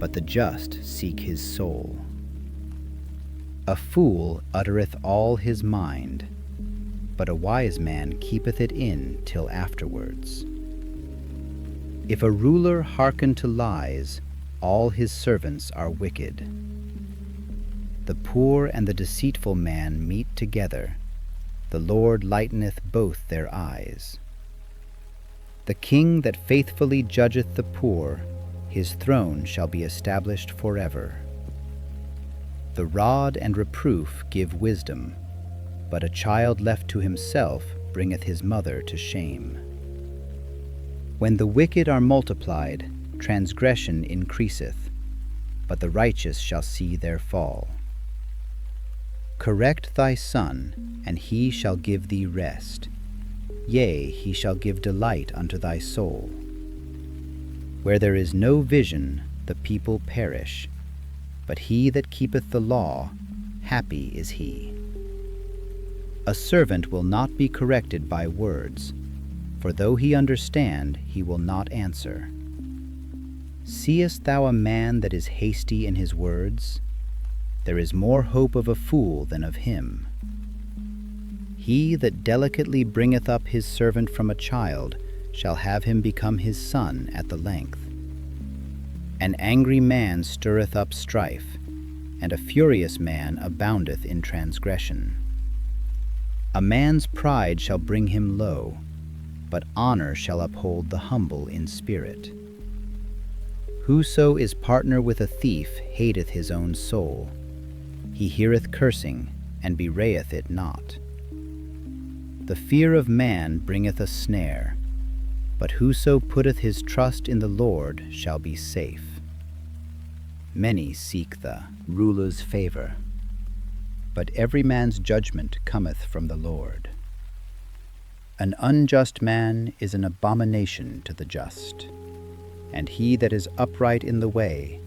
but the just seek his soul. A fool uttereth all his mind, but a wise man keepeth it in till afterwards. If a ruler hearken to lies, all his servants are wicked. The poor and the deceitful man meet together, the Lord lighteneth both their eyes. The king that faithfully judgeth the poor, his throne shall be established forever. The rod and reproof give wisdom, but a child left to himself bringeth his mother to shame. When the wicked are multiplied, transgression increaseth, but the righteous shall see their fall. Correct thy son, and he shall give thee rest. Yea, he shall give delight unto thy soul. Where there is no vision, the people perish, but he that keepeth the law, happy is he. A servant will not be corrected by words, for though he understand, he will not answer. Seest thou a man that is hasty in his words? There is more hope of a fool than of him. He that delicately bringeth up his servant from a child shall have him become his son at the length. An angry man stirreth up strife, and a furious man aboundeth in transgression. A man's pride shall bring him low, but honor shall uphold the humble in spirit. Whoso is partner with a thief hateth his own soul. He heareth cursing, and bewrayeth it not. The fear of man bringeth a snare, but whoso putteth his trust in the Lord shall be safe. Many seek the ruler's favor, but every man's judgment cometh from the Lord. An unjust man is an abomination to the just, and he that is upright in the way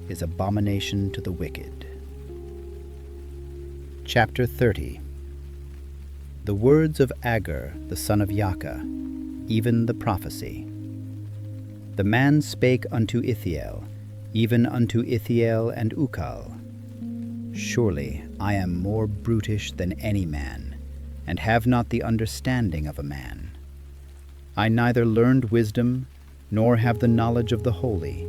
is abomination to the wicked. Chapter 30. The words of Agur the son of Jakeh, even the prophecy. The man spake unto Ithiel, even unto Ithiel and Ukal. Surely I am more brutish than any man, and have not the understanding of a man. I neither learned wisdom, nor have the knowledge of the holy.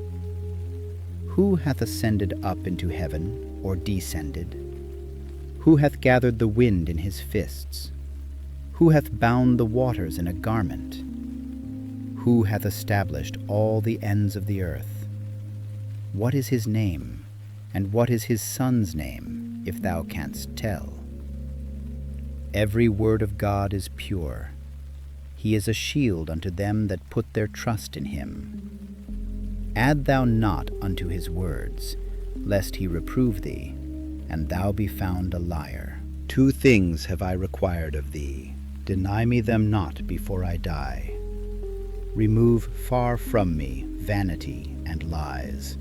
Who hath ascended up into heaven, or descended? Who hath gathered the wind in his fists? Who hath bound the waters in a garment? Who hath established all the ends of the earth? What is his name, and what is his son's name, if thou canst tell? Every word of God is pure. He is a shield unto them that put their trust in him. Add thou not unto his words, lest he reprove thee, and thou be found a liar. 2 things have I required of thee. Deny me them not before I die. Remove far from me vanity and lies.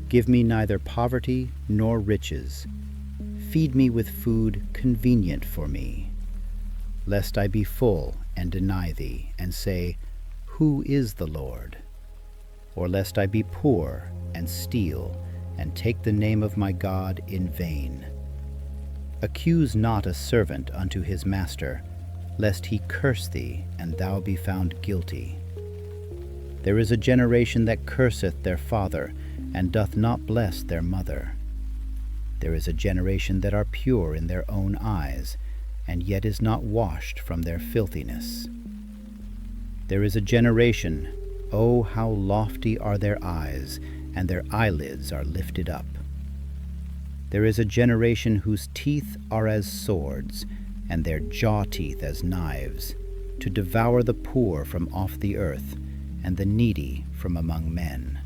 Give me neither poverty nor riches. Feed me with food convenient for me, lest I be full and deny thee, and say, Who is the Lord? Or lest I be poor and steal, and take the name of my God in vain. Accuse not a servant unto his master, lest he curse thee, and thou be found guilty. There is a generation that curseth their father, and doth not bless their mother. There is a generation that are pure in their own eyes, and yet is not washed from their filthiness. There is a generation, O how lofty are their eyes, and their eyelids are lifted up. There is a generation whose teeth are as swords, and their jaw teeth as knives, to devour the poor from off the earth, and the needy from among men.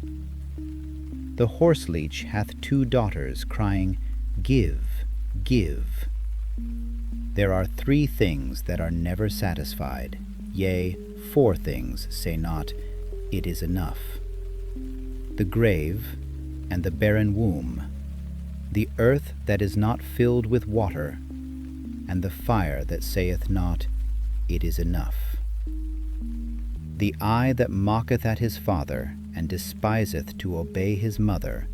The horseleech hath 2 daughters, crying, Give, give. There are 3 things that are never satisfied, yea, 4 things say not, It is enough. The grave, and the barren womb, the earth that is not filled with water, and the fire that saith not, It is enough. The eye that mocketh at his father, and despiseth to obey his mother,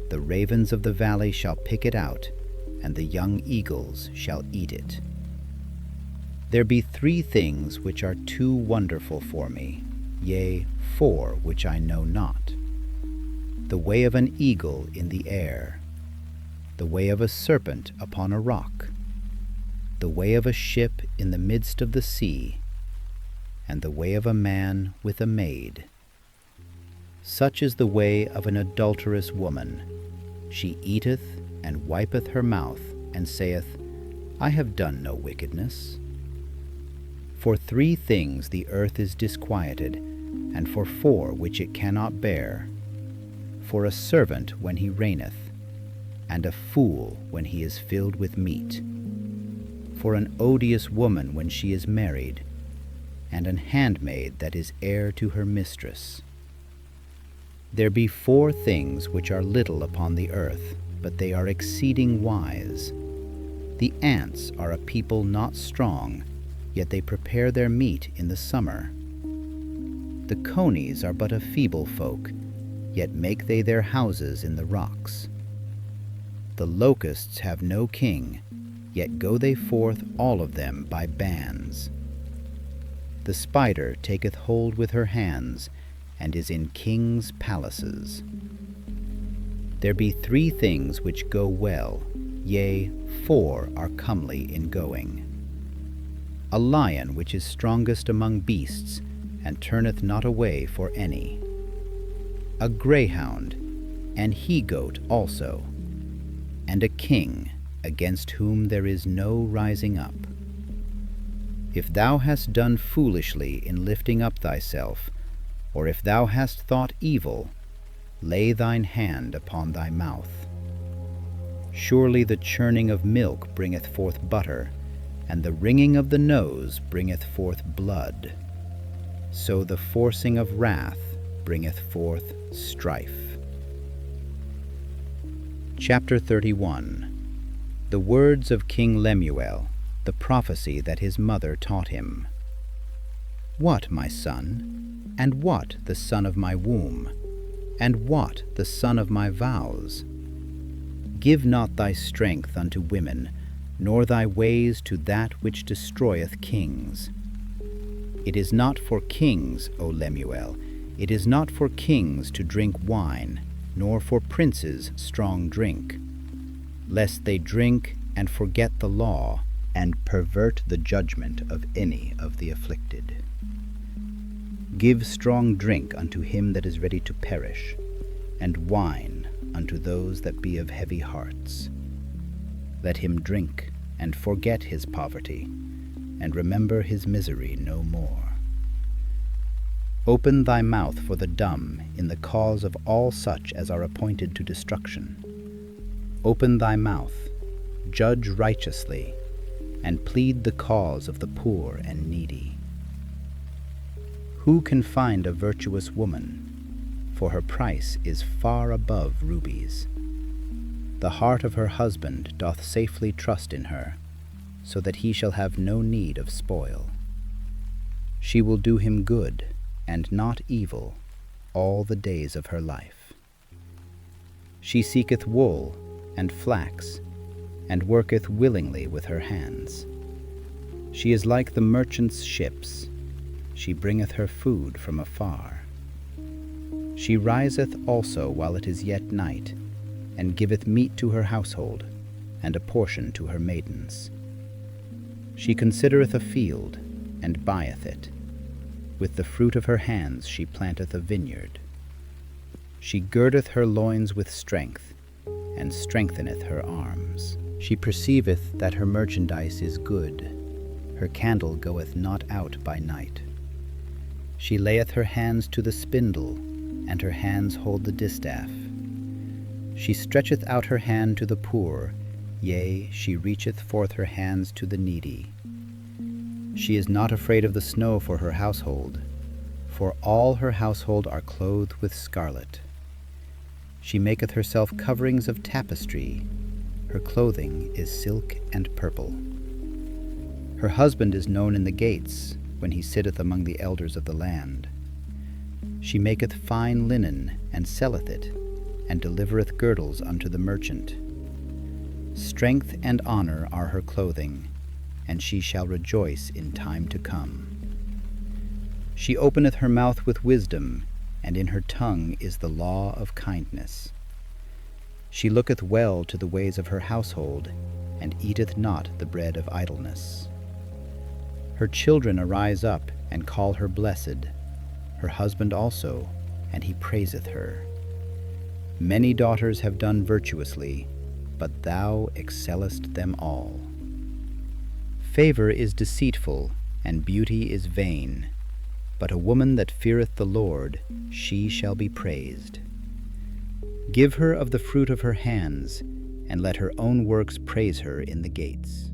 the ravens of the valley shall pick it out, and the young eagles shall eat it. There be 3 things which are too wonderful for me, yea, 4 which I know not. The way of an eagle in the air, the way of a serpent upon a rock, the way of a ship in the midst of the sea, and the way of a man with a maid. Such is the way of an adulterous woman. She eateth and wipeth her mouth, and saith, I have done no wickedness. For 3 things the earth is disquieted, and for 4 which it cannot bear, for a servant when he reigneth, and a fool when he is filled with meat, for an odious woman when she is married, and an handmaid that is heir to her mistress. There be 4 things which are little upon the earth, but they are exceeding wise. The ants are a people not strong, yet they prepare their meat in the summer. The conies are but a feeble folk, yet make they their houses in the rocks. The locusts have no king, yet go they forth all of them by bands. The spider taketh hold with her hands, and is in kings' palaces. There be 3 things which go well, yea, 4 are comely in going. A lion which is strongest among beasts, and turneth not away for any. A greyhound, an he-goat also, and a king, against whom there is no rising up. If thou hast done foolishly in lifting up thyself, or if thou hast thought evil, lay thine hand upon thy mouth. Surely the churning of milk bringeth forth butter, and the wringing of the nose bringeth forth blood. So the forcing of wrath bringeth forth strife. Chapter 31. The words of King Lemuel, the prophecy that his mother taught him. What, my son? And what the son of my womb? And what the son of my vows? Give not thy strength unto women, nor thy ways to that which destroyeth kings. It is not for kings, O Lemuel, it is not for kings to drink wine, nor for princes strong drink, lest they drink and forget the law, and pervert the judgment of any of the afflicted. Give strong drink unto him that is ready to perish, and wine unto those that be of heavy hearts. Let him drink and forget his poverty, and remember his misery no more. Open thy mouth for the dumb in the cause of all such as are appointed to destruction. Open thy mouth, judge righteously, and plead the cause of the poor and needy. Who can find a virtuous woman? For her price is far above rubies. The heart of her husband doth safely trust in her, so that he shall have no need of spoil. She will do him good, and not evil, all the days of her life. She seeketh wool and flax, and worketh willingly with her hands. She is like the merchant's ships. She bringeth her food from afar. She riseth also while it is yet night, and giveth meat to her household, and a portion to her maidens. She considereth a field, and buyeth it. With the fruit of her hands she planteth a vineyard. She girdeth her loins with strength, and strengtheneth her arms. She perceiveth that her merchandise is good. Her candle goeth not out by night. She layeth her hands to the spindle, and her hands hold the distaff. She stretcheth out her hand to the poor, yea, she reacheth forth her hands to the needy. She is not afraid of the snow for her household, for all her household are clothed with scarlet. She maketh herself coverings of tapestry. Her clothing is silk and purple. Her husband is known in the gates, when he sitteth among the elders of the land. She maketh fine linen, and selleth it, and delivereth girdles unto the merchant. Strength and honor are her clothing, and she shall rejoice in time to come. She openeth her mouth with wisdom, and in her tongue is the law of kindness. She looketh well to the ways of her household, and eateth not the bread of idleness. Her children arise up, and call her blessed, her husband also, and he praiseth her. Many daughters have done virtuously, but thou excellest them all. Favor is deceitful, and beauty is vain, but a woman that feareth the Lord, she shall be praised. Give her of the fruit of her hands, and let her own works praise her in the gates.